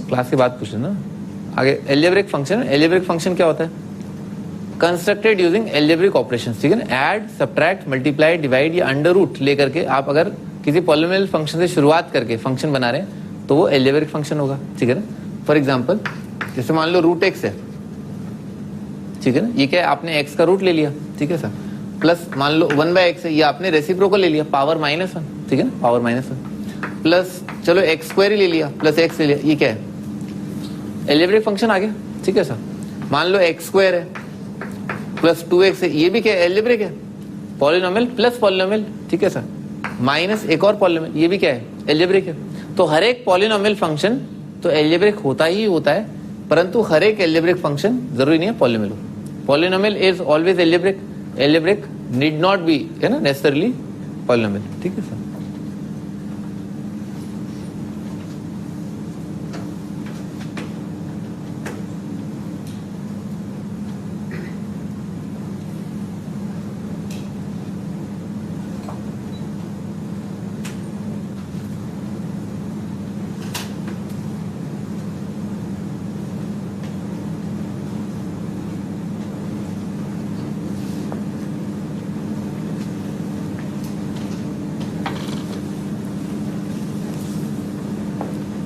क्लास के बाद पूछ लेना। आगे एल्जेब्रिक फंक्शन, एल्जेब्रिक फंक्शन क्या होता है, कंस्ट्रक्टेड यूजिंग एल्जेब्रिक ऑपरेशंस, ठीक है ना, ऐड सब्ट्रैक्ट मल्टीप्लाई डिवाइड या अंडर रूट लेकर के आप अगर किसी पॉलिनोमियल फंक्शन से शुरुआत करके फंक्शन बना रहे हैं तो वो एल्जेब्रिक फंक्शन होगा, ठीक है ना। फॉर एग्जांपल जैसे मान लो रूट एक्स है, ठीक है ना, ये क्या है, आपने एक्स का रूट ले लिया, ठीक है सर, प्लस मान लो 1 बाय एक्स है, ये आपने रेसिप्रोकल ले लिया पावर -1, ठीक है ना, पावर -1, प्लस चलो एक्स स्क्वायर ही ले लिया प्लस एक्स ले लिया, ये क्या है, एल्जेब्रिक फंक्शन आ गया, ठीक है सर। मान लो एक्स स्क्वायर है प्लस 2x है, ये भी क्या है, एल्जेब्रिक है, पॉलिनोमियल प्लस पॉलिनोमियल, ठीक है सर, माइनस एक और पॉलिनोमियल, ये भी क्या है, एल्जेब्रिक है। तो हर एक पॉलिनोमियल फंक्शन तो एल्जेब्रिक होता ही होता है, परंतु हर एक एल्जेब्रिक फंक्शन जरूरी नहीं है पॉलिनोमियल हो। Polynomial is always algebraic, algebraic need not be, है ना, नेसेसरली पॉलिनोमियल, ठीक है सर।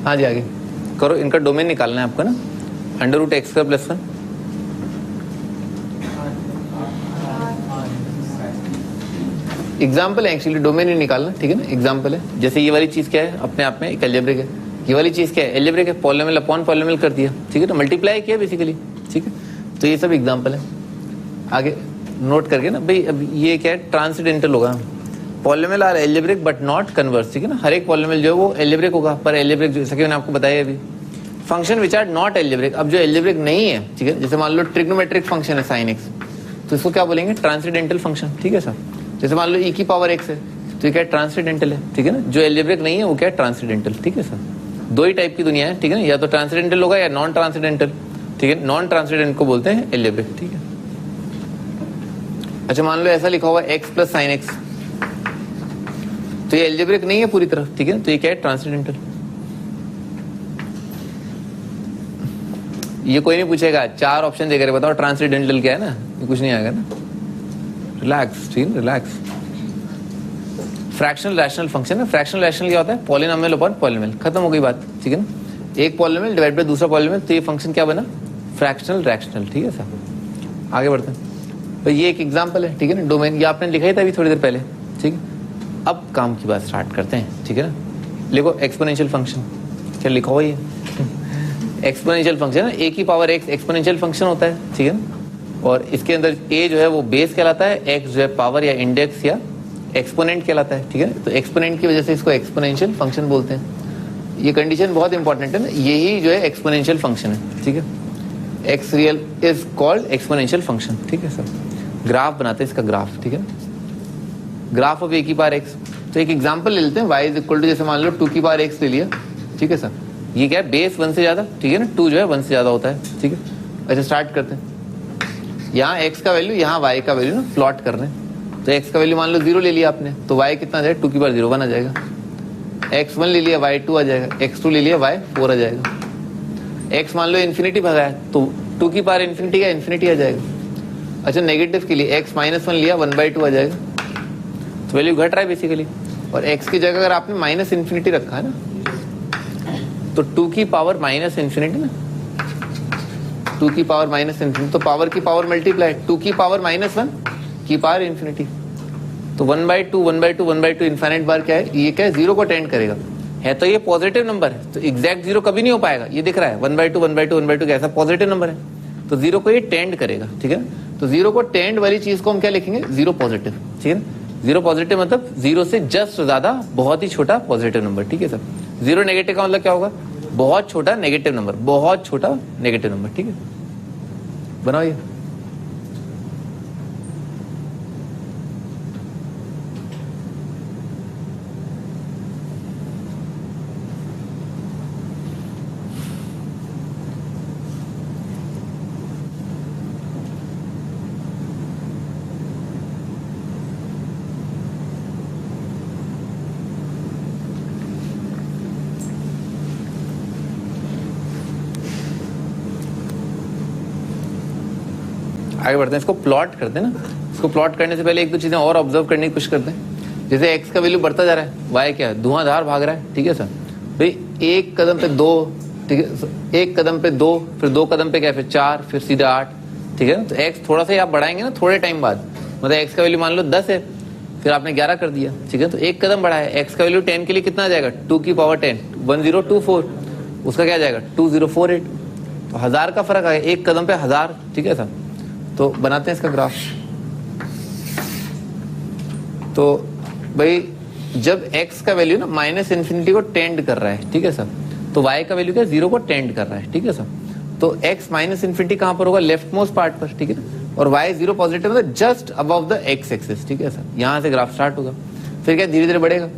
हाँ जी आगे करो, इनका डोमेन निकालना है आपको ना, अंडर रूट एक्स का प्लस 1, एग्जाम्पल है एक्चुअली, डोमेन ही निकालना, ठीक है ना, एग्जाम्पल है। जैसे ये वाली चीज क्या है अपने आप में एक अलजेब्रिक है, ये वाली चीज क्या है अलजेब्रिक है, पॉलिनोमियल अपॉन पॉलिनोमियल कर दिया, ठीक है ना, मल्टीप्लाई किया बेसिकली, ठीक है। तो ये सब एग्जाम्पल है। आगे नोट करके ना भाई, अब ये क्या है ट्रांसेंडेंटल होगा, polynomial are algebraic but not converse, ठीक है ना, हर एक पॉलिनोमियल जो है वो अलजेब्रिक होगा, पर अलजेब्रिक जैसे कि मैंने आपको बताया अभी, function which are not algebraic, अब जो अलजेब्रिक नहीं है, ठीक है, जैसे मान लो ट्रिग्नोमेट्रिक फंक्शन है sin x, तो इसको क्या बोलेंगे ट्रांसेंडेंटल फंक्शन, ठीक है सर। जैसे मान लो e की पावर x है, तो ये क्या ट्रांसेंडेंटल है, ठीक है ना, जो अलजेब्रिक नहीं है वो क्या ट्रांसेंडेंटल, ठीक है सर। दो ही टाइप की दुनिया है, ठीक है ना, या तो ट्रांसेंडेंटल होगा या नॉन ट्रांसेंडेंटल, ठीक है, नॉन ट्रांसेंडेंट को बोलते हैं अलजेब्रिक, ठीक है। अच्छा मान लो ऐसा लिखा हुआ x प्लस साइन एक्स, तो ये अलजेब्रिक नहीं है पूरी तरह, ठीक है, तो ये क्या है ट्रांसेंडेंटल। ये कोई नहीं पूछेगा, 4 ऑप्शन देकर बताओ ट्रांसेंडेंटल क्या है ना, ये कुछ नहीं आएगा ना, रिलैक्स, ठीक है, रिलैक्स। फ्रैक्शनल रैशनल फंक्शन है, फ्रैक्शनल रैशनल क्या होता है पॉलिनोमियल अपॉन पॉलिनोमियल, खत्म हो गई बात, ठीक है ना, एक पॉलिनोमियल डिवाइड बाय दूसरा पॉलिनोमियल, तो ये फंक्शन क्या बना फ्रैक्शनल रैशनल, ठीक है सर। आगे बढ़ते हैं, तो ये एक एग्जांपल है, ठीक है ना, डोमेन, ये आपने लिखा ही था अभी थोड़ी देर पहले, ठीक है। अब काम की बात स्टार्ट करते हैं, ठीक है ना, लिखो एक्सपोनेंशियल फंक्शन, क्या लिखा हुआ ये एक्सपोनेंशियल फंक्शन है, a की पावर x एक्सपोनेंशियल फंक्शन होता है, ठीक है ना, और इसके अंदर a जो है वो बेस कहलाता है, x जो है पावर या इंडेक्स या एक्सपोनेंट कहलाता है, ठीक है। तो एक्सपोनेंट की वजह से इसको एक्सपोनेंशियल फंक्शन बोलते हैं। ये कंडीशन बहुत इंपॉर्टेंट है ना, यही जो है एक्सपोनेंशियल फंक्शन है, ठीक है। X real is called exponential function, ठीक है सर। ग्राफ बनाते हैं इसका ग्राफ, ठीक है ना, ग्राफ ऑफ a की पावर x। तो एक एग्जांपल ले लेते हैं, y इज इक्वल टू जैसे मान लो 2 की पावर x ले लिया, ठीक है सर। ये क्या है बेस 1 से ज्यादा, ठीक है ना, 2 जो है 1 से ज्यादा होता है, ठीक है। अच्छा स्टार्ट करते हैं, यहाँ x का वैल्यू यहाँ y का वैल्यू ना प्लॉट कर रहे हैं, तो x का वैल्यू मान लो 0 ले लिया आपने, तो y कितना आ जाएगा 2 की पावर 0 1 आ जाएगा, x1 ले लिया y 2 आ जाएगा, x2 ले लिया y 4 आ जाएगा, x मान लो इन्फिनिटी भगा है तो 2 की पावर इन्फिनिटी का इन्फिनिटी आ जाएगा। अच्छा नेगेटिव के लिए x -1 लिया 1/2 आ जाएगा, तो वैल्यू घट रहा है बेसिकली, और x की जगह अगर आपने माइनस इन्फिनिटी रखा है ना, तो 2 की पावर माइनस इन्फिनिटी ना, 2 की पावर माइनस इन्फिनिटी, तो पावर की पावर मल्टीप्लाई, 2 की पावर -1 की पावर इन्फिनिटी, तो 1/2 1/2 1/2 इन्फिनिट बार क्या है, ये क्या है 0 को टेंड करेगा, है तो ये पॉजिटिव नंबर है, तो एग्जैक्ट 0 कभी नहीं हो पाएगा, ये दिख रहा है 1/2 1/2 1/2 कैसा पॉजिटिव नंबर है, तो 0 को ये टेंड करेगा, ठीक है। तो 0 को टेंड वाली चीज को हम क्या लिखेंगे 0 पॉजिटिव, ठीक है। 0 पॉजिटिव मतलब 0 से जस्ट ज्यादा बहुत ही छोटा पॉजिटिव नंबर, ठीक है सर। 0 नेगेटिव का मतलब क्या होगा, बहुत छोटा नेगेटिव नंबर, बहुत छोटा नेगेटिव नंबर, ठीक है। बनाओ ये, आगे बढ़ते हैं, इसको प्लॉट करते हैं ना। इसको प्लॉट करने से पहले एक दो चीजें और ऑब्जर्व करने की कोशिश करते हैं। जैसे x का वैल्यू बढ़ता जा रहा है, y क्या है धुआंधार भाग रहा है, ठीक है सर। भाई एक कदम पे 2, ठीक है, एक कदम पे 2, फिर 2 कदम पे क्या, फिर 4, फिर सीधा 8, ठीक है। तो x थोड़ा सा आप बढ़ाएंगे ना थोड़े टाइम बाद, मतलब x का वैल्यू मान लो 10 है, फिर आपने 11 कर दिया, ठीक है, तो एक कदम बढ़ा है। x का वैल्यू 10 के लिए कितना आ जाएगा 2 की पावर 10 1024, उसका क्या आ जाएगा 2048, तो 1000 का फर्क आ गया, एक कदम पे 1000, ठीक है सर। तो बनाते हैं इसका ग्राफ। तो भाई जब x का वैल्यू ना माइनस इन्फिनिटी को टेंड कर रहा है, ठीक है सर, तो y का वैल्यू क्या 0 को टेंड कर रहा है, ठीक है सर। तो x माइनस इन्फिनिटी कहां पर होगा, लेफ्ट मोस्ट पार्ट पर, ठीक है ना, और y 0 पॉजिटिव मतलब just above the x axis, ठीक है सर। यहां से ग्राफ स्टार्ट होगा, फिर क्या धीरे धीरे बढ़ेगा,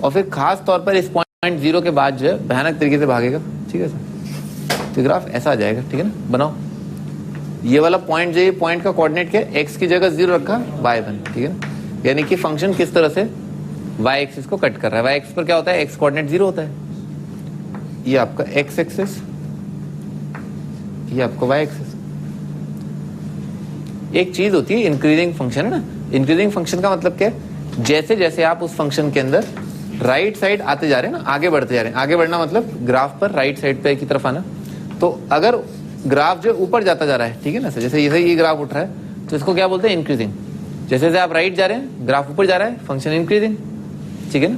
और फिर खास तौर पर इस पॉइंट 0 के बाद जो है भयानक तरीके से भागेगा, ठीक है सर। तो ग्राफ ऐसा आ जाएगा, ठीक है ना। बनाओ ये वाला पॉइंट जो, ये पॉइंट का कोऑर्डिनेट क्या है, x की जगह 0 रखा y1, ठीक है ना, यानी कि फंक्शन किस तरह से y एक्सिस को कट कर रहा है। y एक्सिस पर क्या होता है, x कोऑर्डिनेट 0 होता है, ये आपका x एक्सिस, ये आपका y एक्सिस। एक चीज होती है इंक्रीजिंग फंक्शन, है ना। इंक्रीजिंग फंक्शन का मतलब क्या है, जैसे जैसे आप उस फंक्शन के अंदर राइट साइड आते जा रहे हैं ना, आगे बढ़ते जा रहे हैं, आगे बढ़ना मतलब ग्राफ पर राइट साइड पे की तरफ आना। तो अगर ग्राफ जो ऊपर जाता जा रहा है, ठीक है ना सर, जैसे ये ग्राफ उठ रहा है, तो इसको क्या बोलते हैं इंक्रीजिंग। जैसे जैसे आप राइट जा रहे हैं ग्राफ ऊपर जा रहा है, फंक्शन इंक्रीजिंग, ठीक है ना,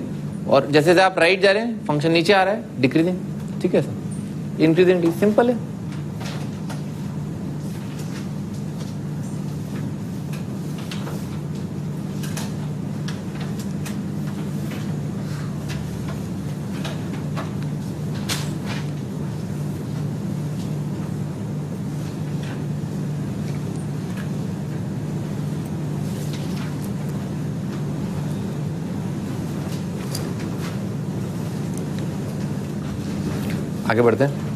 और जैसे जैसे आप राइट जा रहे हैं फंक्शन नीचे आ रहा है, डिक्रीजिंग, ठीक है सर, इंक्रीजिंग, सिंपल है। आगे बढ़ते हैं।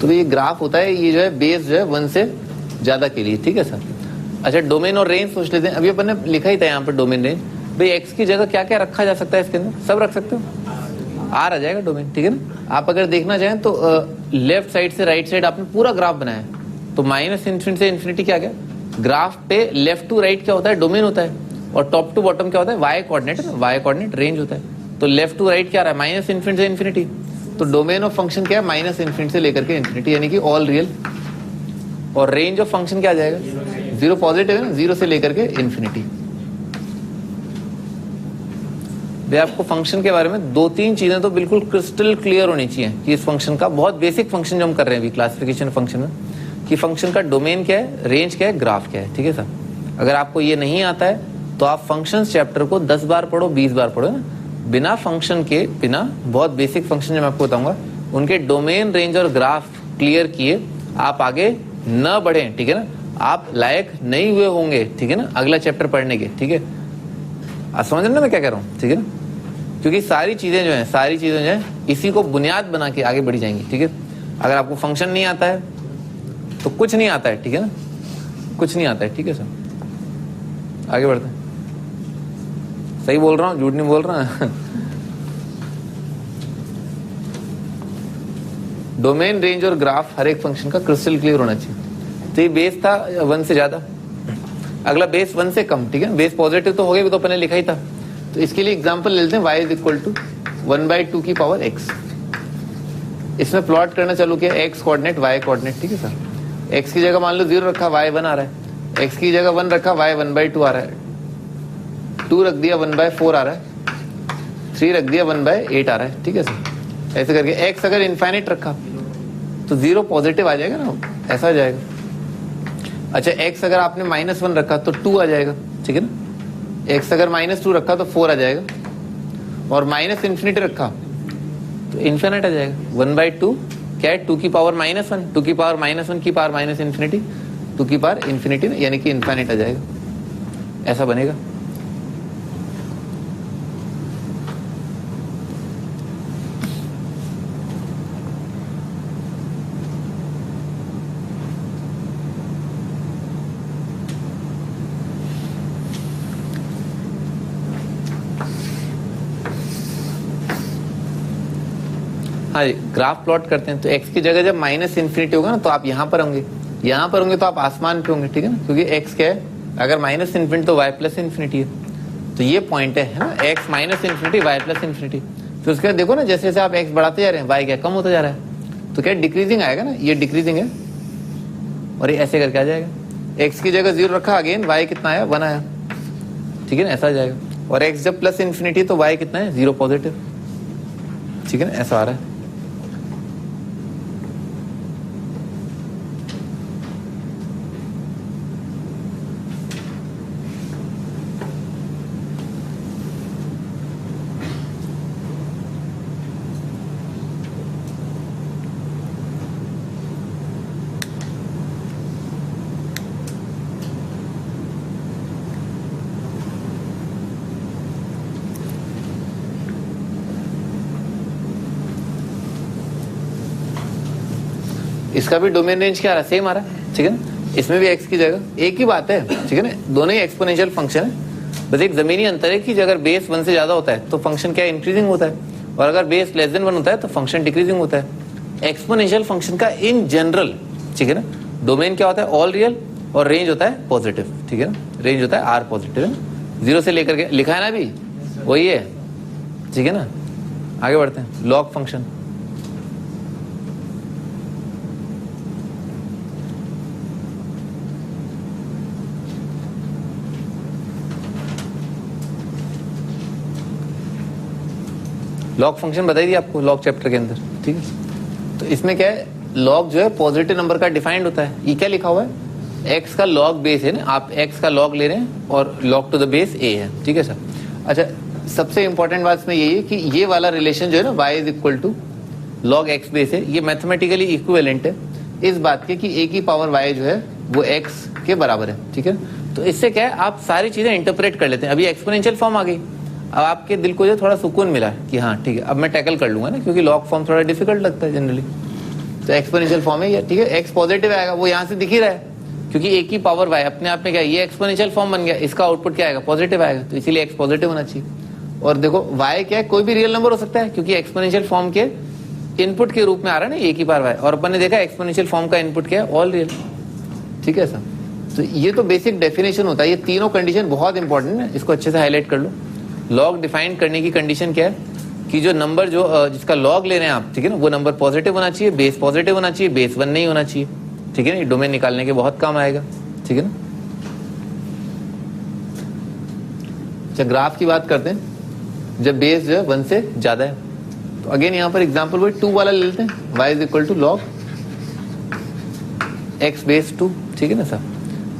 तो ये ग्राफ होता है, ये जो है बेस जो है 1 से ज्यादा के लिए, ठीक है सर। अच्छा, डोमेन और रेंज सोच लेते हैं। अभी अपन ने लिखा ही था यहाँ पर डोमेन रेंज। भाई एक्स की जगह क्या क्या रखा जा सकता है इसके अंदर, सब रख सकते हो, आर आ जाएगा डोमेन, ठीक है ना। आप अगर देखना चाहें तो लेफ्ट साइड से राइट साइड आपने पूरा ग्राफ बनाया है, तो माइनस इन्फिनिटी से इन्फिनिटी क्या गया, ग्राफ पे लेफ्ट टू राइट क्या होता है, डोमेन होता है, और टॉप टू बॉटम क्या होता है, Y coordinate, Y coordinate range होता है। तो लेफ्ट टू राइट क्या रहा है, माइनस इन्फिनिटी से इन्फिनिटी, तो डोमेन ऑफ फंक्शन क्या है, माइनस इन्फिनिटी से लेकर के इन्फिनिटी, यानी कि ऑल रियल। और रेंज ऑफ फंक्शन क्या आ जाएगा, 0 पॉजिटिव है ना, 0 से लेकर के इन्फिनिटी। आपको फंक्शन के बारे में 2-3 चीजें तो बिल्कुल क्रिस्टल क्लियर होनी चाहिए कि इस फंक्शन का, बहुत बेसिक फंक्शन जो हम कर रहे हैं अभी क्लासिफिकेशन फंक्शन में, कि फंक्शन का डोमेन क्या है, रेंज क्या है, ग्राफ क्या है, ठीक है सर। अगर आपको ये नहीं आता है तो आप फंक्शंस चैप्टर को 10 बार पढ़ो, 20 बार पढ़ो ना, बिना फंक्शन के, बिना बहुत बेसिक फंक्शन जो मैं आपको बताऊंगा उनके डोमेन, रेंज और ग्राफ क्लियर किए आप आगे न बढ़े, ठीक है ना, आप लायक नहीं हुए होंगे, ठीक है ना, अगला चैप्टर पढ़ने के, ठीक है। समझ रहे ना मैं क्या कह रहा हूँ, ठीक है ना, क्योंकि सारी चीजें जो है इसी को बुनियाद बना के आगे बढ़ी जाएंगी, ठीक है। अगर आपको फंक्शन नहीं आता है तो कुछ नहीं आता है, ठीक है ना, कुछ नहीं आता है, ठीक है सर। आगे बढ़ते हैं, सही बोल रहा हूँ, झूठ नहीं बोल रहा। डोमेन, रेंज और ग्राफ हर एक फंक्शन का क्रिस्टल क्लियर होना चाहिए। तो ये बेस था 1 से ज्यादा, अगला बेस 1 से कम, ठीक है। बेस पॉजिटिव तो हो गया, तो अपने लिखा ही था। तो इसके लिए एग्जांपल ले लेते हैं, y इज इक्वल टू 1/2 की पावर x। इसमें प्लॉट करना चालू किया, x कोऑर्डिनेट, y कोऑर्डिनेट, ठीक है सर। x की जगह मान लो 0 रखा, y 1 आ रहा है, x की जगह 1 रखा, y 1/2 आ रहा है, 2 रख दिया 1/4 आ रहा है, 3 रख दिया 1/8 आ रहा है, ठीक है सर। ऐसे करके x अगर इनफाइनाइट रखा तो 0 पॉजिटिव आ जाएगा ना, ऐसा आ जाएगा। अच्छा, x अगर आपने -1 रखा तो 2 आ जाएगा, ठीक है ना। x अगर -2 रखा तो 4 आ जाएगा, और माइनस इन्फिनिटी रखा तो इन्फिनिट आ जाएगा। 1/2 क्या है, 2 की पावर -1, 2 की पावर -1 की पावर माइनस इन्फिनिटी, 2 की पावर इन्फिनिटी, यानी कि इन्फिनिट आ जाएगा, ऐसा बनेगा। हाँ जी, ग्राफ प्लॉट करते हैं। तो x की जगह जब माइनस इन्फिनिटी होगा ना तो आप यहाँ पर होंगे, यहाँ पर होंगे तो आप आसमान पे होंगे, ठीक है ना, क्योंकि x क्या है, अगर माइनस इन्फिनिटी तो y प्लस इन्फिनिटी है। तो ये पॉइंट है ना, x minus infinity, y plus infinity. तो उसके बाद देखो ना, जैसे जैसे आप x बढ़ाते जा रहे हैं y क्या कम होता जा रहा है, तो क्या डिक्रीजिंग आएगा ना, ये डिक्रीजिंग है, और ये ऐसे करके आ जाएगा। x की जगह 0 रखा, अगेन y कितना आया, 1 आया, ठीक है ना, ऐसा आ जाएगा। और x जब प्लस इन्फिनिटी तो y कितना है, 0 पॉजिटिव, ठीक है ना, ऐसा आ रहा है। इसका भी डोमेन रेंज क्या आ रहा है, सेम आ रहा है, ठीक है ना। इसमें भी x की जगह एक ही बात है, ठीक है ना, दोनों ही एक्सपोनेंशियल फंक्शन है, बस एक जमीनी अंतर है कि अगर बेस 1 से ज्यादा होता है तो फंक्शन क्या इंक्रीजिंग होता है, और अगर बेस लेस देन 1 होता है तो फंक्शन डिक्रीजिंग होता है। एक्सपोनेंशियल फंक्शन का इन जनरल, ठीक है ना, डोमेन क्या होता है, ऑल रियल, और रेंज होता है पॉजिटिव, ठीक है ना, रेंज होता है आर पॉजिटिव, है ना, 0 से लेकर के लिखा है ना अभी, वही है, ठीक है ना। आगे बढ़ते हैं, लॉग फंक्शन। लॉग फंक्शन बताई दी आपको लॉग चैप्टर के अंदर, ठीक है। तो इसमें क्या है, लॉग जो है पॉजिटिव नंबर का डिफाइंड होता है। ये क्या लिखा हुआ है, एक्स का लॉग बेस है ना, आप एक्स का लॉग ले रहे हैं और लॉग टू द बेस ए है, ठीक है सर। अच्छा, सबसे इंपॉर्टेंट बात इसमें यही है कि ये वाला रिलेशन जो है ना, y is equal to log x base है, ये मैथमेटिकली इक्विवेलेंट है इस बात के कि a की पावर y जो है वो x के बराबर है, ठीक है। तो इससे क्या है, आप सारी चीजें इंटरप्रेट कर लेते हैं। अभी एक्सपोनेंशियल फॉर्म आ गई, अब आपके दिल को जो थोड़ा सुकून मिला कि हाँ ठीक है, अब मैं टैकल कर लूंगा ना, क्योंकि लॉग फॉर्म थोड़ा डिफिकल्ट लगता है जनरली। तो एक्सपोनेंशियल फॉर्म है ये, ठीक है। एक्स पॉजिटिव आएगा, वो यहाँ से दिख ही रहा है, क्योंकि a की पावर y अपने आप में क्या है, ये एक्सपोनेंशियल फॉर्म बन गया, इसका आउटपुट क्या आएगा, पॉजिटिव आएगा, तो इसीलिए x पॉजिटिव होना चाहिए। और देखो y क्या है, कोई भी रियल नंबर हो सकता है, क्योंकि एक्सपोनेंशियल फॉर्म के इनपुट के रूप में आ रहा है ना a की पावर y, और अपन ने देखा एक्सपोनेंशियल फॉर्म का इनपुट क्या है, ऑल रियल, ठीक है सर। तो ये तो बेसिक डेफिनेशन होता है, ये तीनों कंडीशन बहुत इंपॉर्टेंट है, इसको अच्छे से हाईलाइट कर लो। लॉग डिफाइन करने की कंडीशन क्या है कि जो नंबर जो जिसका लॉग ले रहे हैं आप, ठीक है ना, वो नंबर पॉजिटिव होना चाहिए, बेस पॉजिटिव होना चाहिए, बेस 1 नहीं होना चाहिए, ठीक है ना। ये डोमेन निकालने के बहुत काम आएगा, ठीक है ना। अच्छा, ग्राफ की बात करते हैं, जब बेस जो है 1 से ज्यादा है, तो अगेन यहाँ पर एग्जांपल वही 2 वाला ले लेते हैं, y is equal to log x base 2, ठीक है ना सर।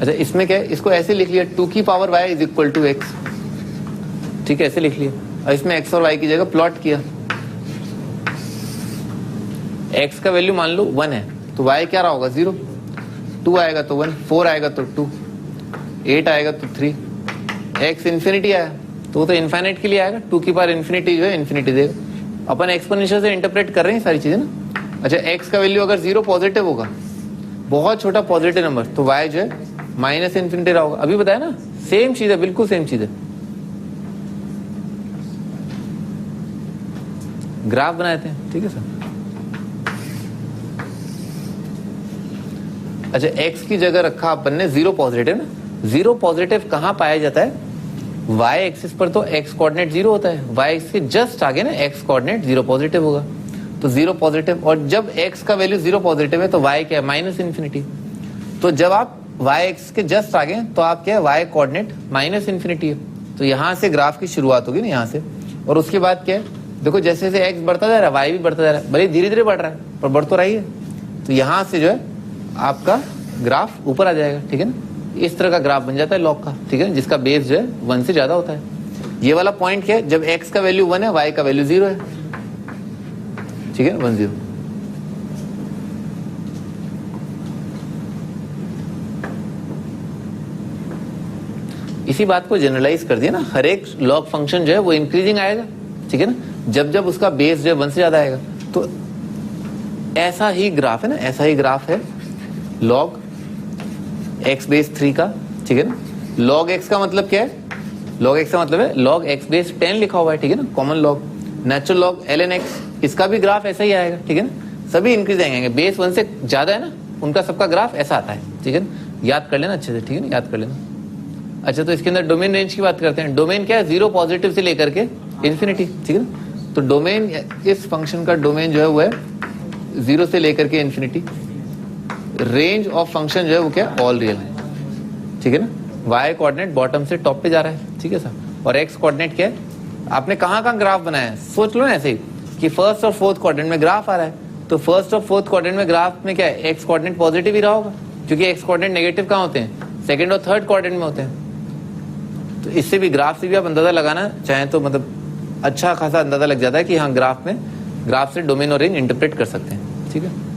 अच्छा, इसमें क्या है, इसको ऐसे लिख लिया 2 की power y is equal to x, ठीक है, ऐसे लिख लिया। और इसमें x और y की जगह प्लॉट किया, x का वैल्यू मान लो 1 है, तो y क्या रहा होगा, 0, 2 आएगा तो 1, 4 आएगा तो 2, 8 आएगा तो 3, x इन्फिनिटी आया तो वो तो इनफाइनाइट के लिए आएगा, 2 की पावर इन्फिनिटी जो है इन्फिनिटी देगा। अपन एक्सपोनेंशियल से इंटरप्रेट कर रहे हैं सारी चीजें ना। अच्छा, x का वैल्यू अगर 0 पॉजिटिव होगा, बहुत छोटा पॉजिटिव नंबर, तो y जो है माइनस इन्फिनिटी रहा होगा। अभी बताया ना, सेम चीज है, बिल्कुल सेम चीज है। ग्राफ बनाए थे, ठीक है सर। अच्छा, x की जगह रखा अपन ने 0 पॉजिटिव ना। 0 पॉजिटिव कहां पाया जाता है, y एक्सिस पर तो x कोऑर्डिनेट 0 होता है, y एक्सिस के जस्ट आगे ना x कोऑर्डिनेट 0 पॉजिटिव होगा, तो 0 पॉजिटिव। और जब x का वैल्यू 0 पॉजिटिव है तो y क्या है, माइनस इन्फिनिटी। तो जब आप y एक्सिस के जस्ट आगे तो आप क्या है, y कोऑर्डिनेट माइनस इन्फिनिटी है, तो यहां से ग्राफ की शुरुआत होगी ना, यहां से। और उसके बाद क्या है, देखो जैसे जैसे x बढ़ता जा रहा है y भी बढ़ता जा रहा है, भले धीरे धीरे बढ़ रहा है पर बढ़ तो रही है। तो यहां से जो है आपका ग्राफ ऊपर आ जाएगा, ठीक है ना। इस तरह का ग्राफ बन जाता है लॉग का, ठीक है, जिसका बेस जो है 1 से ज्यादा होता है। ये वाला पॉइंट क्या है, जब x का वैल्यू 1 है, y का वैल्यू 0 है, ठीक है, 1 0। इसी बात को जनरलाइज कर दिया ना, हर एक लॉग फंक्शन जो है वो इंक्रीजिंग आएगा, ठीक है ना, जब जब उसका बेस जो है 1 से ज्यादा आएगा। तो ऐसा ही ग्राफ है ना, ऐसा ही ग्राफ है लॉग x बेस 3 का, ठीक है ना। लॉग x का मतलब क्या है, लॉग x का मतलब है लॉग x बेस 10 लिखा हुआ है, ठीक है ना, common log. Natural log ln x, इसका भी ग्राफ ऐसा ही आएगा, ठीक है ना। सभी इंक्रीज आएंगे, बेस 1 से ज्यादा है ना, उनका सबका ग्राफ ऐसा आता है, ठीक है ना। याद कर लेना अच्छे से, ठीक है ना, याद कर लेना। अच्छा, तो इसके अंदर डोमेन रेंज की बात करते हैं। डोमेन क्या है, 0 पॉजिटिव से लेकर के इन्फिनिटी, ठीक है ना। तो डोमेन, इस फंक्शन का डोमेन जो है वो है 0 से लेकर के इन्फिनिटी। रेंज ऑफ फंक्शन जो है वो क्या, ऑल रियल है, ठीक है ना। y कोऑर्डिनेट बॉटम से टॉप पे जा रहा है, ठीक है सर। और x कोऑर्डिनेट क्या है, आपने कहाँ कहाँ ग्राफ बनाया है, सोच लो ना ऐसे ही कि फर्स्ट और फोर्थ क्वाड्रेंट में ग्राफ आ रहा है, तो फर्स्ट और फोर्थ क्वाड्रेंट में ग्राफ में क्या है, x कोऑर्डिनेट पॉजिटिव ही रहा होगा, क्योंकि x कोऑर्डिनेट नेगेटिव कहाँ होते हैं, सेकंड और थर्ड क्वाड्रेंट में होते हैं। तो इससे भी, ग्राफ से भी आप अंदाजा लगाना चाहें तो मतलब अच्छा खासा अंदाजा लग जाता है कि हाँ ग्राफ से डोमेन और रेंज इंटरप्रेट कर सकते हैं, ठीक है।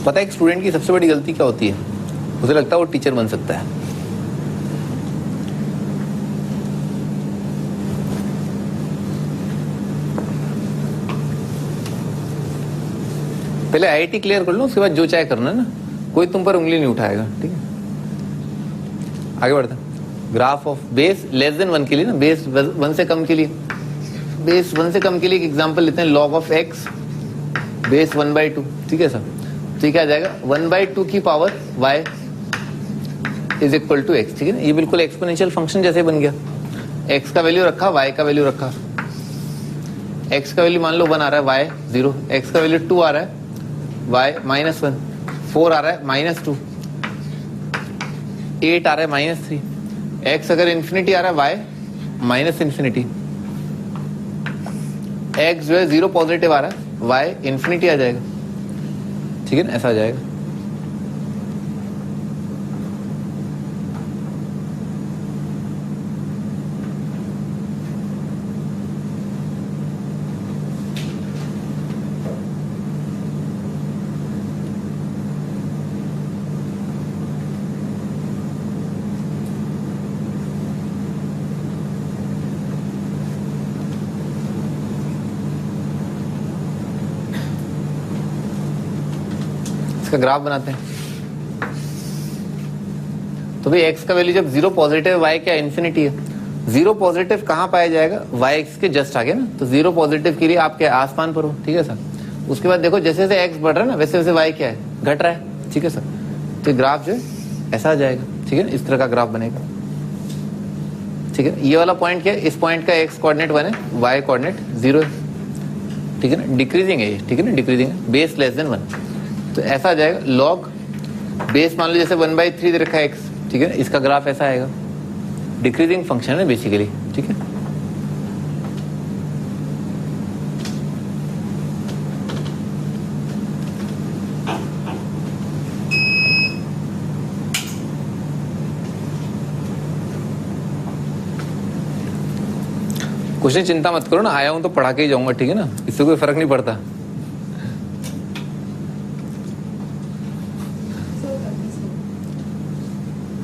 पता है एक स्टूडेंट की सबसे बड़ी गलती क्या होती है, उसे लगता है वो टीचर बन सकता है। पहले आईआईटी क्लियर कर लो, उसके बाद जो चाहे करना है ना, कोई तुम पर उंगली नहीं उठाएगा, ठीक है। आगे बढ़ते हैं। Graph of base less than 1 के लिए ना, बेस 1 से कम के लिए, बेस 1 से कम के लिए एक एग्जांपल लेते हैं, log ऑफ x बेस 1/2, ठीक है सर। तो ये क्या आ जाएगा 1/2 की power y is equal to x, ठीक है ना। ये बिल्कुल एक्सपोनेंशियल फंक्शन जैसे बन गया, x का वैल्यू रखा, y का वैल्यू रखा, x का वैल्यू मान लो 1 आ रहा है, y 0, x का वैल्यू 2 आ रहा है, y -1, 4 आ रहा है -2, 8 आ रहा है -3, x अगर इन्फिनिटी आ रहा है, y -इन्फिनिटी, x जो है 0 पॉजिटिव आ रहा है, y इन्फिनिटी आ जाएगा, ठीक है ना, ऐसा आ जाएगा। इसका ग्राफ बनाते हैं। तो भाई x का वैल्यू जब 0 पॉजिटिव, y क्या इन्फिनिटी है, 0 पॉजिटिव कहाँ पाया जाएगा, y x के जस्ट आगे ना, तो 0 पॉजिटिव के लिए आपके आसमान पर हो, ठीक है सर। उसके बाद देखो जैसे जैसे x बढ़ रहा है ना, वैसे वैसे y क्या है, घट रहा है, ठीक है सर। तो ग्राफ जो है ऐसा आ जाएगा, ठीक है ना, इस तरह का ग्राफ बनेगा, ठीक है। ये वाला पॉइंट क्या है, इस पॉइंट का x कोऑर्डिनेट 1 है, y कोऑर्डिनेट 0 है, ठीक है ना, डिक्रीजिंग है ये, ठीक है ना, डिक्रीजिंग है, बेस लेस देन 1। तो ऐसा आ जाएगा लॉग बेस मान लो जैसे 1/3 दे रखा है x, ठीक है, इसका ग्राफ ऐसा आएगा, डिक्रीजिंग फंक्शन है बेसिकली, ठीक है। कुछ नहीं, चिंता मत करो ना, आया हूं तो पढ़ा के ही जाऊंगा, ठीक है ना, इससे कोई फर्क नहीं पड़ता।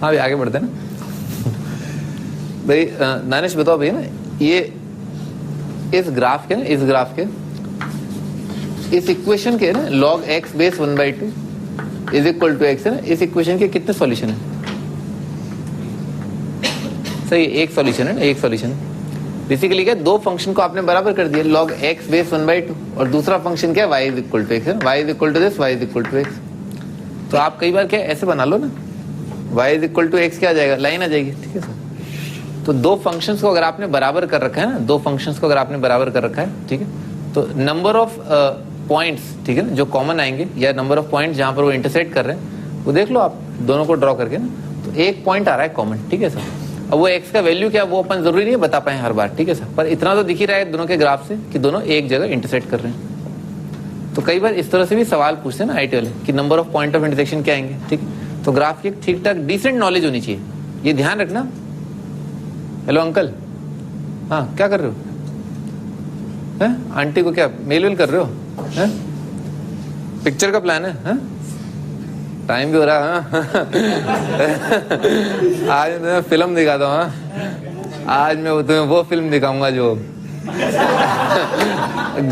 हाँ भी आगे बढ़ते हैं ना भाई। दानिश बताओ भैया ना, ये इस ग्राफ के ना, इस ग्राफ के इस इक्वेशन के ना log x base 1/2 is equal to x है ना, इस इक्वेशन के कितने सॉल्यूशन है? सही, एक सॉल्यूशन है ना, एक सॉल्यूशन। बेसिकली क्या, दो फंक्शन को आपने बराबर कर दिया, log x बेस 1/2, और दूसरा फंक्शन क्या है, y is equal to x है, y is equal to this, y is equal to x। तो आप कई बार क्या ऐसे बना लो ना, y is equal to x क्या आ जाएगा, लाइन आ जाएगी, ठीक है सर। तो दो फंक्शंस को अगर आपने बराबर कर रखा है ना, दो फंक्शंस को अगर आपने बराबर कर रखा है, ठीक है, तो नंबर ऑफ पॉइंट्स, ठीक है ना, जो कॉमन आएंगे, या नंबर ऑफ पॉइंट्स जहां पर वो इंटरसेक्ट कर रहे हैं, वो देख लो आप दोनों को ड्रॉ करके ना, तो एक पॉइंट आ रहा है कॉमन, ठीक है सर। अब वो x का वैल्यू क्या, वो अपन जरूरी नहीं है बता पाए हर बार, ठीक है सर, पर इतना तो दिख ही रहा है दोनों के ग्राफ से कि दोनों एक जगह इंटरसेक्ट कर रहे हैं। तो कई बार इस तरह से भी सवाल पूछते हैं ना आईटी वाले कि number of point of intersection क्या आएंगे, ठीक है। तो ग्राफ की ठीक ठाक डिसेंट नॉलेज होनी चाहिए, ये ध्यान रखना। हेलो अंकल, हाँ क्या कर रहे हो, हैं आंटी को क्या मेल वेल कर रहे हो, हैं पिक्चर का प्लान है, टाइम भी हो रहा है, आज मैं तुम्हें फिल्म दिखाता हूँ, आज मैं तुम्हें वो फिल्म दिखाऊंगा जो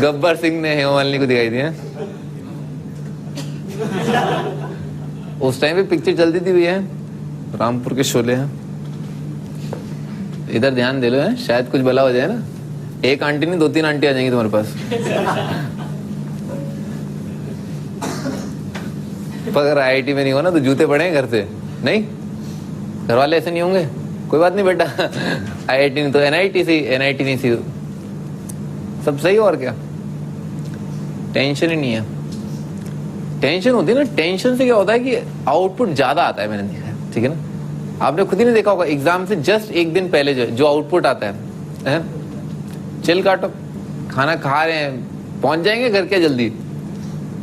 गब्बर सिंह ने हेमामालिनी को दिखाई थी, उस टाइम पे पिक्चर चलती थी भैया, रामपुर के शोले हैं, इधर ध्यान दे लो, है शायद कुछ भला हो जाए ना, एक आंटी नहीं 2-3 आंटी आ जाएंगी तुम्हारे पास। अगर आईआईटी में नहीं हो ना तो जूते पड़े घर से, नहीं घर वाले ऐसे नहीं होंगे, कोई बात नहीं बेटा, आईआईटी नहीं तो एनआईटी से, एनआईटी नहीं सी सब सही, और क्या टेंशन ही नहीं है। टेंशन होती है ना, टेंशन से क्या होता है कि आउटपुट ज्यादा आता है, मैंने देखा है, ठीक है ना। आपने खुद ही नहीं देखा होगा, एग्जाम से जस्ट एक दिन पहले जो आउटपुट आता है, चिल काटो, खाना खा रहे हैं, पहुंच जाएंगे घर क्या जल्दी,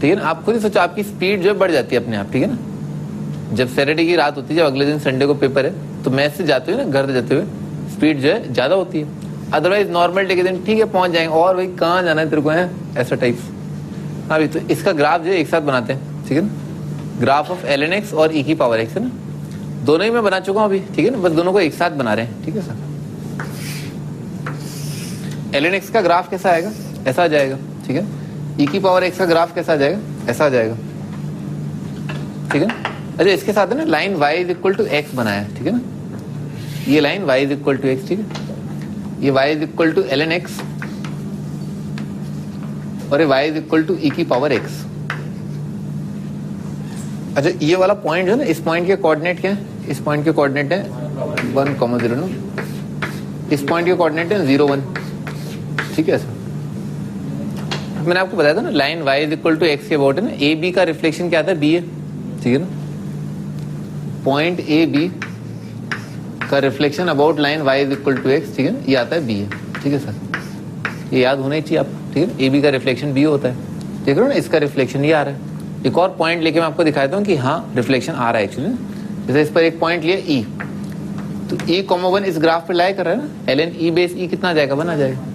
ठीक है ना। आप खुद ही सोचो, आपकी स्पीड जो है बढ़ जाती है अपने आप, ठीक है ना। जब सैटरडे की रात होती है, जब अगले दिन संडे को पेपर है, तो मैच से जाते हुए ना, घर से जाते हुए स्पीड जो है ज्यादा होती है। अदरवाइज नॉर्मल डे के दिन ठीक है पहुंच जाएंगे, और भाई कहाँ जाना है तेरे को, है ऐसा टाइप। हाँ भाई, तो इसका ग्राफ जो है एक साथ बनाते हैं, ठीक है ना। ग्राफ ऑफ ln x और e की पावर x है ना, दोनों ही मैं बना चुका हूँ अभी, ठीक है ना, बस दोनों को एक साथ बना रहे हैं, ठीक है सर। ln x का ग्राफ कैसा आएगा, ऐसा आ जाएगा, ठीक है। e की पावर x का ग्राफ कैसा आ जाएगा, ऐसा आ जाएगा, ठीक है। अच्छा इसके साथ है ना line y is equal to x बनाया है, ठीक है ना। ये line y is equal to x, ठीक है, ये y is equal to ln x और ये y is equal to e की पावर x। अच्छा ये वाला पॉइंट जो है ना, इस पॉइंट के कोऑर्डिनेट क्या है? इस पॉइंट के कोऑर्डिनेट है 1,0 ना, इस पॉइंट के कोऑर्डिनेट है 0, 1, ठीक है सर। मैंने आपको बताया था ना line y is equal to x के अबाउट है ना, ए बी का रिफ्लेक्शन क्या आता है? बी है, ठीक है ना। पॉइंट ए बी का reflection about line y is equal to x, ठीक है ना, ये आता है बी है, ठीक है सर। ये याद होना ही चाहिए आप, ठीक है। ए बी का रिफ्लेक्शन बी होता है, देख रहे हो ना, इसका रिफ्लेक्शन ये आ रहा है। एक और पॉइंट लेके मैं आपको दिखाता हूँ कि हाँ रिफ्लेक्शन आ रहा है एक्चुअली। जैसे इस पर एक पॉइंट लिया ई, तो ई कॉमा 1 इस ग्राफ पे लाई कर रहा है ना, ln e बेस ई कितना आ जाएगा? 1 आ जाएगा।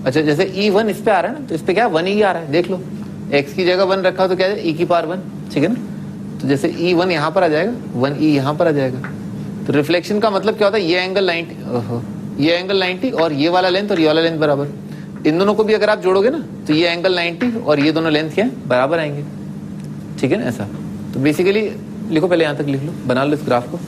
अच्छा जैसे E1 इस पे आ रहा है ना, तो इस पे क्या 1 ही आ रहा है, देख लो, x की जगह 1 रखा हो तो क्या है? e की पावर 1, ठीक है ना। तो जैसे E1 यहाँ पर आ जाएगा, 1e यहाँ पर आ जाएगा। तो रिफ्लेक्शन का मतलब क्या होता है? ये एंगल 90, ये एंगल 90 और ये वाला लेंथ और ये वाला लेंथ बराबर। इन दोनों को भी अगर आप जोड़ोगे ना तो ये एंगल 90 और ये दोनों लेंथ क्या है? बराबर आएंगे, ठीक है ना, ऐसा। तो बेसिकली लिखो, पहले यहाँ तक लिख लो, बना लो इस ग्राफ को।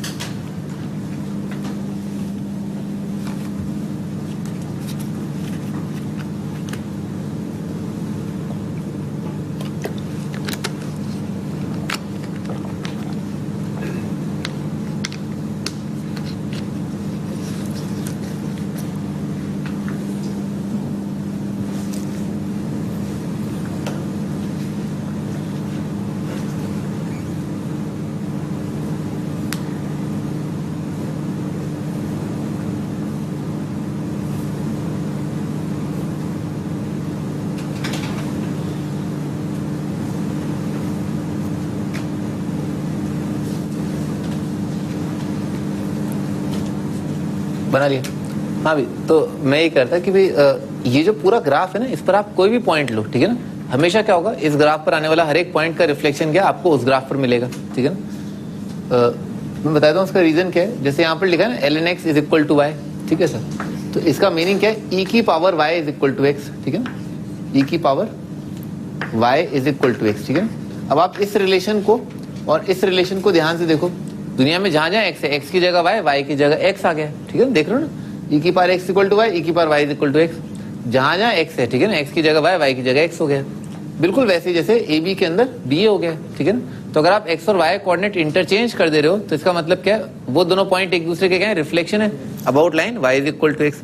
बना लिया? हाँ भाई, तो मैं ये कहता कि भाई ये जो पूरा ग्राफ है ना, इस पर आप कोई भी पॉइंट लो, ठीक है ना, हमेशा क्या होगा, इस ग्राफ पर आने वाला हर एक पॉइंट का रिफ्लेक्शन क्या आपको उस ग्राफ पर मिलेगा, ठीक है ना। मैं बताता हूँ उसका रीजन क्या है। जैसे यहाँ पर लिखा है ना ln x is equal to Y, ठीक है सर, तो इसका मीनिंग क्या है? e की power y is equal to x, ठीक है ना, e की power y is equal to x, ठीक है। अब आप इस रिलेशन को और इस रिलेशन को ध्यान से देखो, दुनिया में जहां जहां x है, x की जगह y, y की जगह x आ गया, ठीक है ना, देख रहे हो ना, e की power x equal to y, e की power y is equal to x, जहां जहां x है, ठीक है ना, x की जगह y, y की जगह x हो गया। बिल्कुल वैसे जैसे ए बी के अंदर बी हो गया, ठीक है ना। तो अगर आप x और y कोऑर्डिनेट इंटरचेंज कर दे रहे हो तो इसका मतलब क्या है? वो दोनों पॉइंट एक दूसरे के क्या है? रिफ्लेक्शन है about line y is equal to x।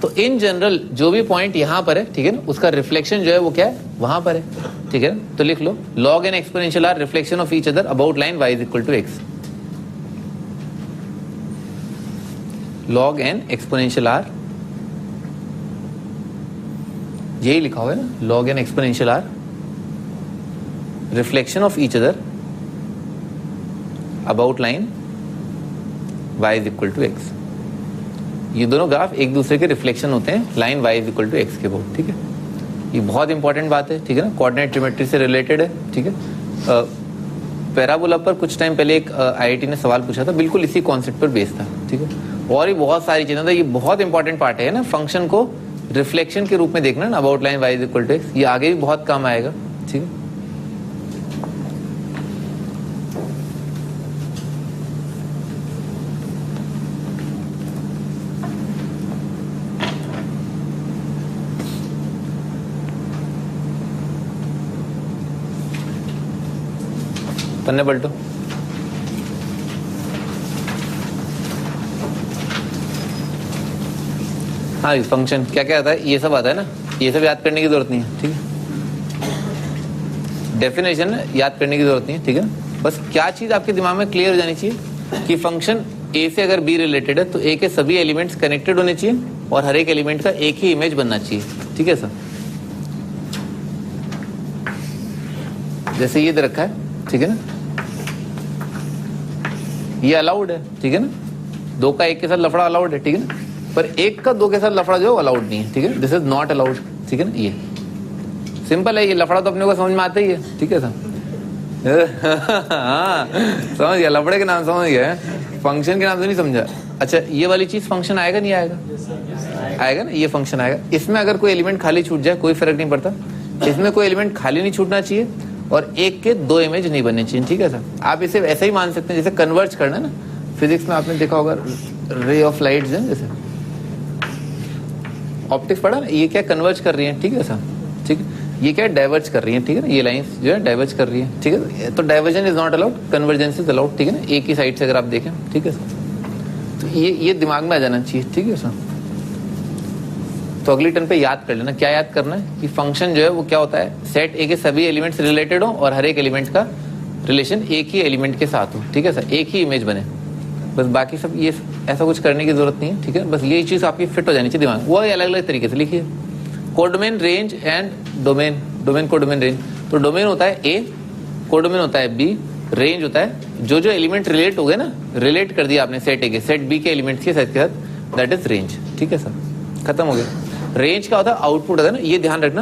तो इन जनरल जो भी पॉइंट यहाँ पर है, ठीक है ना, उसका रिफ्लेक्शन जो है वो क्या है? वहां पर है, ठीक है ना। तो लिख लो log and exponential are reflection of each other about line y is equal to x. log and exponential are, यही लिखा हुआ है ना, log and exponential are reflection of each other about line y is equal to x. ये दोनों ग्राफ एक दूसरे के रिफ्लेक्शन होते हैं line y is equal to x के बहुत, ठीक है। ये बहुत इंपॉर्टेंट बात है, ठीक है ना, कोऑर्डिनेट ज्योमेट्री से रिलेटेड है, ठीक है। पैराबोला पर कुछ टाइम पहले एक IIT ने सवाल पूछा था, बिल्कुल इसी कॉन्सेप्ट पर बेस्ड था, ठीक है। और ये बहुत सारी चीजें था, ये बहुत इंपॉर्टेंट पार्ट है ना, फंक्शन को रिफ्लेक्शन के रूप में देखना ना, about line y is equal to x, ये आगे भी बहुत काम आएगा, ठीक है। पन्ने पलटो। हाँ, फंक्शन क्या क्या आता है, ये सब आता है ना, ये सब याद करने की जरूरत नहीं है, ठीक है। डेफिनेशन याद करने की जरूरत नहीं है, ठीक है ना। बस क्या चीज आपके दिमाग में क्लियर हो जानी चाहिए कि फंक्शन ए से अगर बी रिलेटेड है तो ए के सभी एलिमेंट्स कनेक्टेड होने चाहिए और हर एक एलिमेंट का एक ही इमेज बनना चाहिए, ठीक है सर। जैसे ये दे रखा है, ठीक है ना, ये अलाउड है, ठीक है ना, दो का एक के साथ लफड़ा अलाउड है, ठीक है ना, पर एक का दो के साथ लफड़ा जो अलाउड नहीं है, ठीक है, दिस इज नॉट अलाउड, ठीक है ना। ये सिंपल है, ये लफड़ा तो अपने को समझ में आता ही है, ठीक है सर। हाँ समझ गया, लफड़े के नाम समझ गया, फंक्शन के नाम से नहीं समझा। अच्छा ये वाली चीज फंक्शन आएगा नहीं आएगा? आएगा ना, ये फंक्शन आएगा। इसमें अगर कोई एलिमेंट खाली छूट जाए कोई फर्क नहीं पड़ता, इसमें कोई एलिमेंट खाली नहीं छूटना चाहिए और एक के दो इमेज नहीं बनने चाहिए, ठीक है सर। आप इसे ऐसा ही मान सकते हैं जैसे कन्वर्ज करना है ना, फिजिक्स में आपने देखा होगा रे ऑफ लाइट है जैसे ऑप्टिक्स पढ़ा ना, ये क्या कन्वर्ज कर रही है, ठीक है सर, ठीक है, ये क्या डाइवर्ज कर रही है, ठीक है ना, ये लाइंस जो है डाइवर्ज कर रही है, ठीक है, तो diversion is not allowed, convergence is allowed, ठीक है ना, एक ही साइड से अगर आप देखें, ठीक है सर, तो ये दिमाग में आ जाना चाहिए, ठीक है सर। तो अगली टर्न पे याद कर लेना, क्या याद करना है कि फंक्शन जो है वो क्या होता है, सेट ए के सभी एलिमेंट्स रिलेटेड हो और हर एक एलिमेंट का रिलेशन एक ही एलिमेंट के साथ हो, ठीक है सर, एक ही इमेज बने, बस बाकी सब ये ऐसा कुछ करने की जरूरत नहीं है, ठीक है, बस ये चीज आपकी फिट हो जानी चाहिए दिमाग, वो अलग अलग तरीके से लिखिए। Codomain, range and domain, domain codomain range, तो डोमेन होता है ए, कोडोमेन होता है बी, रेंज होता है जो जो एलिमेंट रिलेट हो गए ना, रिलेट कर दिया आपने सेट ए के, सेट बी के एलिमेंट्स के सेट के साथ, दैट इज रेंज, ठीक है सर, खत्म हो गया। रेंज क्या होता है, आउटपुट होता है ना, ये ध्यान रखना।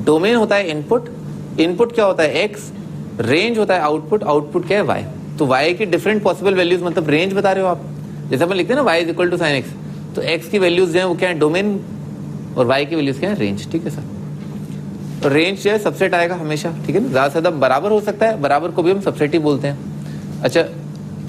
डोमेन होता है इनपुट, इनपुट क्या होता है एक्स, रेंज होता है आउटपुट, आउटपुट क्या है वाई, तो वाई की डिफरेंट पॉसिबल वैल्यूज मतलब रेंज बता रहे हो आप, जैसे अपन लिखते हैं ना Y is equal to sine x, तो एक्स की वैल्यूज जो है वो क्या है डोमेन और वाई की वैल्यूज क्या है रेंज, ठीक है सर। तो रेंज जो है सबसेट आएगा हमेशा, ठीक है ना, ज्यादा से ज्यादा बराबर हो सकता है, बराबर को भी हम सबसेट ही बोलते हैं। अच्छा,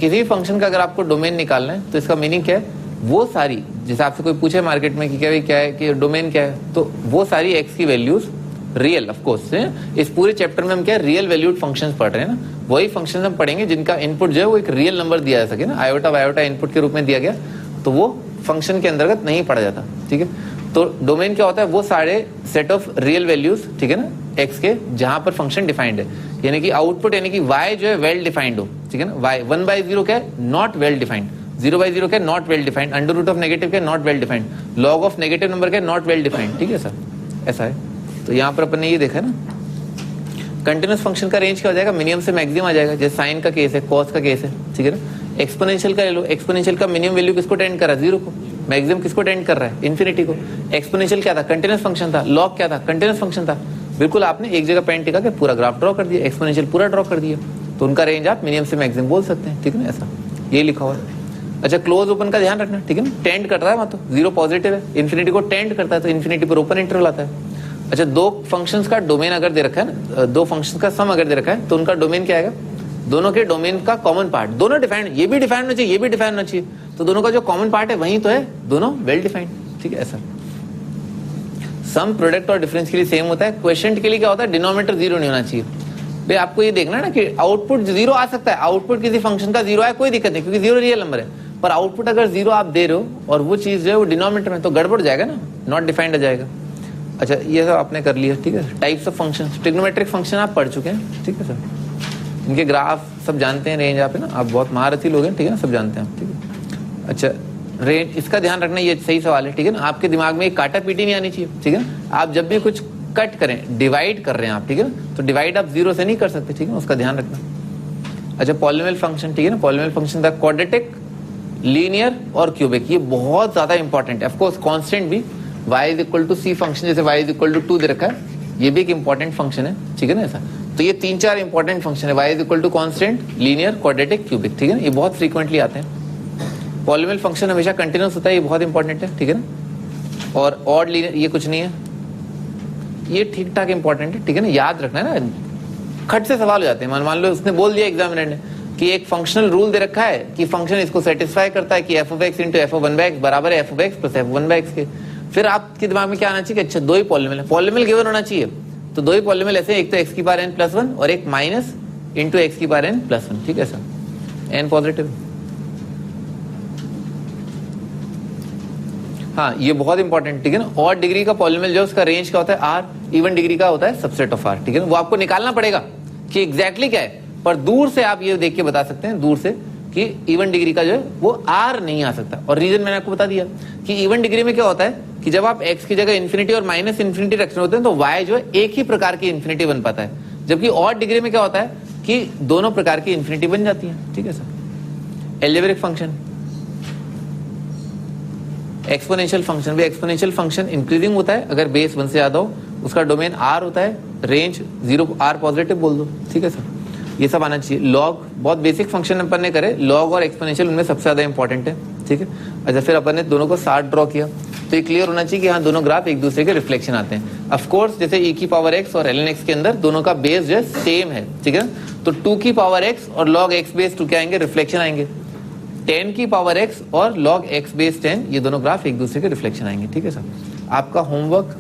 किसी फंक्शन का अगर आपको डोमेन निकालना है तो इसका मीनिंग क्या है, वो सारी, जैसे आपसे कोई पूछे मार्केट में कि क्या है कि डोमेन क्या है, तो वो सारी एक्स की वैल्यूज रियल, ऑफ कोर्स इस पूरे चैप्टर में हम क्या रियल वैल्यूड फंक्शंस पढ़ रहे हैं ना, वही फंक्शंस हम पढ़ेंगे जिनका इनपुट जो है वो एक रियल नंबर दिया जा सके ना, आयोटा वायोटा इनपुट के रूप में दिया गया, तो वो फंक्शन के अंतर्गत नहीं पढ़ा जाता, ठीक है। तो डोमेन क्या होता है, वो सारे सेट ऑफ रियल वैल्यूज, ठीक है ना, एक्स के, जहां पर फंक्शन डिफाइंड है, यानी कि आउटपुट यानी कि वाई जो है वेल डिफाइंड हो, ठीक है ना, वाई 1/0 क्या है नॉट वेल डिफाइंड, 0/0 क्या not well defined, under root of negative क्या not well defined, log of negative number क्या नॉट वेल डिफाइंड, ठीक है सर, ऐसा है। तो यहाँ पर अपन ने ये देखा ना, कंटिन्यूस फंक्शन का रेंज क्या हो जाएगा, मिनिमम से मैक्सिमम आ जाएगा, जैसे साइन का केस है, कॉस का केस है, ठीक है ना। एक्सपोनेंशियल का ले लो, एक्सपोनेंशियल का मिनिमम वैल्यू किसको टेंड कर रहा है, 0 को, मैक्सिमम किसको टेंड कर रहा है, इन्फिनिटी को। एक्सपोनेंशियल क्या था, कंटिन्यूस फंक्शन था, लॉग क्या था, कंटिन्यूस फंक्शन था, बिल्कुल आपने एक जगह पेन टिका के पूरा ग्राफ ड्रॉ कर दिया, एक्सपोनेंशियल पूरा ड्रॉ कर दिया, तो उनका रेंज आप मिनिमम से मैक्सिमम बोल सकते हैं, ठीक है ना, ऐसा ये लिखा हुआ है। अच्छा, क्लोज ओपन का ध्यान रखना, ठीक है ना, टेंड कर रहा है मतलब 0 पॉजिटिव है, इन्फिनिटी को टेंड करता है, तो इन्फिनिटी पर ओपन इंटरवल आता है। अच्छा, दो फंक्शंस का डोमेन अगर दे रखा है ना, दो फंक्शंस का सम अगर दे रखा है, तो उनका डोमेन क्या आएगा, दोनों के डोमेन का कॉमन पार्ट, दोनों डिफाइंड, ये भी डिफाइंड होना चाहिए, ये भी डिफाइंड होना चाहिए, तो दोनों का जो कॉमन पार्ट है वही तो है, दोनों वेल डिफाइंड, ठीक है ऐसा। सम प्रोडक्ट और डिफरेंस के लिए सेम होता है, क्वेश्चन के लिए क्या होता है, डिनोमिनेटर 0 नहीं होना चाहिए। भाई आपको ये देखना है ना कि आउटपुट 0 आ सकता है, आउटपुट किसी फंक्शन का 0 आए कोई दिक्कत नहीं, क्योंकि 0 रियल नंबर है, पर आउटपुट अगर 0 आप दे रहे हो और वो चीज जो है वो डिनोमिनेटर में, तो गड़बड़ जाएगा ना, नॉट डिफाइंड आ जाएगा। अच्छा, ये सब आपने कर लिया, ठीक है। Types of function, trigonometric function आप पढ़ चुके हैं, ठीक है सर, इनके ग्राफ सब जानते हैं, रेंज आप है ना, आप बहुत महारथी लोग हैं, ठीक है ना, सब जानते हैं आप, ठीक है। अच्छा, रेंज, इसका ध्यान रखना, ये सही सवाल है, ठीक है ना, आपके दिमाग में एक काटा पीटी नहीं आनी चाहिए, ठीक है। आप जब भी कुछ कट करें, डिवाइड कर रहे हैं आप, ठीक है ना, तो डिवाइड आप 0 से नहीं कर सकते, ठीक है, उसका ध्यान रखना। अच्छा, पॉलिनोमियल फंक्शन, ठीक है ना, पॉलिनोमियल फंक्शन था क्वाड्रेटिक, लीनियर और क्यूबिक, ये बहुत ज्यादा इंपॉर्टेंट है। ऑफकोर्स कांस्टेंट भी, y is equal to C function, जैसे y इज इक्वल टू 2 दे रखा है, ये भी एक इंपॉर्टेंट फंक्शन है, ठीक है ना ऐसा। तो ये 3-4 इंपॉर्टेंट फंक्शन है, y is equal to constant, linear, quadratic, cubic, ठीक है ना, ये बहुत फ्रीक्वेंटली आते हैं। पॉलिनोमियल फंक्शन हमेशा कंटिन्यूस होता है, ये बहुत इंपॉर्टेंट है, ठीक है ना। और ऑड, लीनियर, ये कुछ नहीं है, ये ठीक ठाक इंपॉर्टेंट है, ठीक है ना, याद रखना है ना, खट से सवाल हो जाते हैं। मान लो उसने बोल दिया एग्जामिनर ने कि एक फंक्शनल रूल दे रखा है कि फंक्शन इसको सेटिस्फाई करता है कि f of x into F of 1/x बराबर है f of x plus f of 1/x के, फिर आपके दिमाग में क्या आना चाहिए कि अच्छा 2 ही पॉलिनोमियल है, पॉलिनोमियल गिवन होना चाहिए, तो 2 ही पॉलिनोमियल ऐसे, एक तो x की पावर n प्लस 1 और एक माइनस इंटू x की पावर n प्लस 1, ठीक है सर, n पॉजिटिव। हाँ, ये बहुत इंपॉर्टेंट, ठीक है ना। और डिग्री का पॉलिनोमियल जो उसका रेंज क्या होता है, r, इवन डिग्री का होता है सबसेट ऑफ r, ठीक है ना, वो आपको निकालना पड़ेगा कि एग्जैक्टली क्या है, पर दूर से आप ये देख के बता सकते हैं, दूर से, कि इवन डिग्री का जो है वो r नहीं आ सकता। और रीजन मैंने आपको बता दिया कि इवन डिग्री में क्या होता है कि जब आप x की जगह इन्फिनिटी और माइनस इन्फिनिटी रखने होते हैं तो y जो है एक ही प्रकार की इन्फिनिटी बन पाता है, जबकि ऑड डिग्री में क्या होता है कि दोनों प्रकार की इन्फिनिटी बन जाती है, ठीक है sir. Algebraic function, exponential function, भी एक्सपोनेंशियल फंक्शन इंक्रीजिंग होता है अगर बेस 1 से ज्यादा हो, उसका डोमेन r होता है, रेंज 0, r पॉजिटिव बोल दो, ठीक है सर, ये सब आना चाहिए। लॉग, बहुत बेसिक फंक्शन अपन ने करे, लॉग और एक्सपोनेंशियल उनमें सबसे ज्यादा इंपॉर्टेंट है, ठीक है। अच्छा, फिर अपन ने दोनों को साथ ड्रॉ किया, तो ये क्लियर होना चाहिए कि हाँ दोनों ग्राफ एक दूसरे के रिफ्लेक्शन आते हैं। ऑफ कोर्स जैसे e की पावर x और ln x के अंदर दोनों का बेस जो है सेम है, ठीक है, तो 2 की पावर x और log x बेस 2 क्या आएंगे, रिफ्लेक्शन आएंगे। 10 की पावर x और log x बेस 10 ये दोनों ग्राफ एक दूसरे के रिफ्लेक्शन आएंगे। ठीक है सर, आपका होमवर्क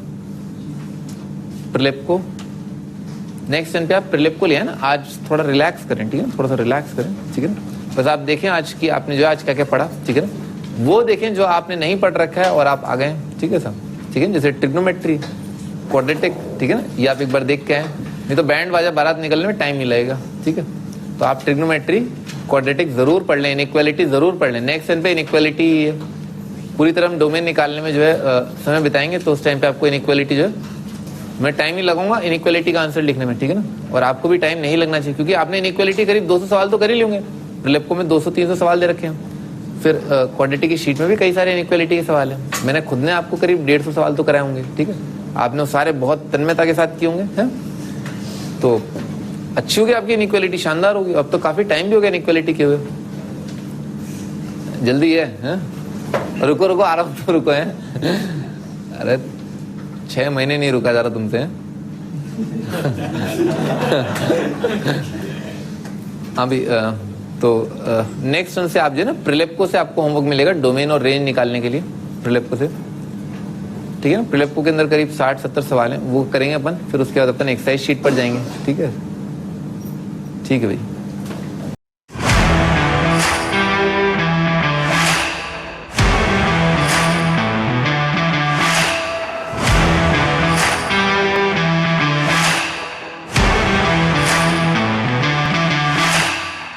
प्रिलिप को नेक्स्ट टाइम पे आप प्रिलिप को लिया ना, आज थोड़ा रिलैक्स करें। ठीक है, थोड़ा सा रिलैक्स करें। ठीक है, बस आप देखें आज की आपने जो आज क्या क्या पढ़ा। ठीक है, वो देखें जो आपने नहीं पढ़ रखा है और आप आ गए। ठीक है सर, ठीक है, जैसे ट्रिग्नोमेट्री, क्वाड्रेटिक। ठीक है ना, ये आप एक बार देख के आए, नहीं तो बैंड बाजा बारात निकलने में टाइम नहीं लगेगा। ठीक है, तो आप ट्रिग्नोमेट्री क्वाड्रेटिक जरूर पढ़ लें, इनइक्वालिटी जरूर पढ़ लें। नेक्स्ट टाइम पे इनइक्वालिटी पूरी तरह हम डोमेन निकालने में जो है समय बिताएंगे, तो उस टाइम पे आपको इनइक्वालिटी जो है मैं टाइम ही लगाऊंगा इनइक्वालिटी का आंसर लिखने में। ठीक है ना, और आपको भी टाइम नहीं लगना चाहिए, क्योंकि आपने इनइक्वालिटी करीब 200 सवाल तो कर ही लेंगे। प्रिलिप को में 200-300 सवाल दे रखे हैं, फिर क्वाड्रेटिक की शीट में भी कई सारे इनइक्वालिटी के सवाल हैं। मैंने खुद ने आपको करीब 150 सवाल तो कराए होंगे। ठीक है, आपने वो सारे बहुत तन्मयता के साथ किए होंगे हैं? तो अच्छी होगी आपकी इनइक्वालिटी, शानदार होगी। अब तो काफी टाइम भी हो गया इनइक्वालिटी के हुए, जल्दी है? रुको रुको, आराम से रुको है। अरे 6 महीने नहीं रुका जा रहा तुमसे। हाँ भी तो नेक्स्ट वन से आप जो है ना प्रिलिप्को से आपको होमवर्क मिलेगा डोमेन और रेंज निकालने के लिए प्रिलिप्को से। ठीक है ना, प्रिलिप्को के अंदर करीब 60-70 सवाल हैं, वो करेंगे अपन, फिर उसके बाद अपन एक्सरसाइज शीट पर जाएंगे। ठीक है, ठीक है भाई।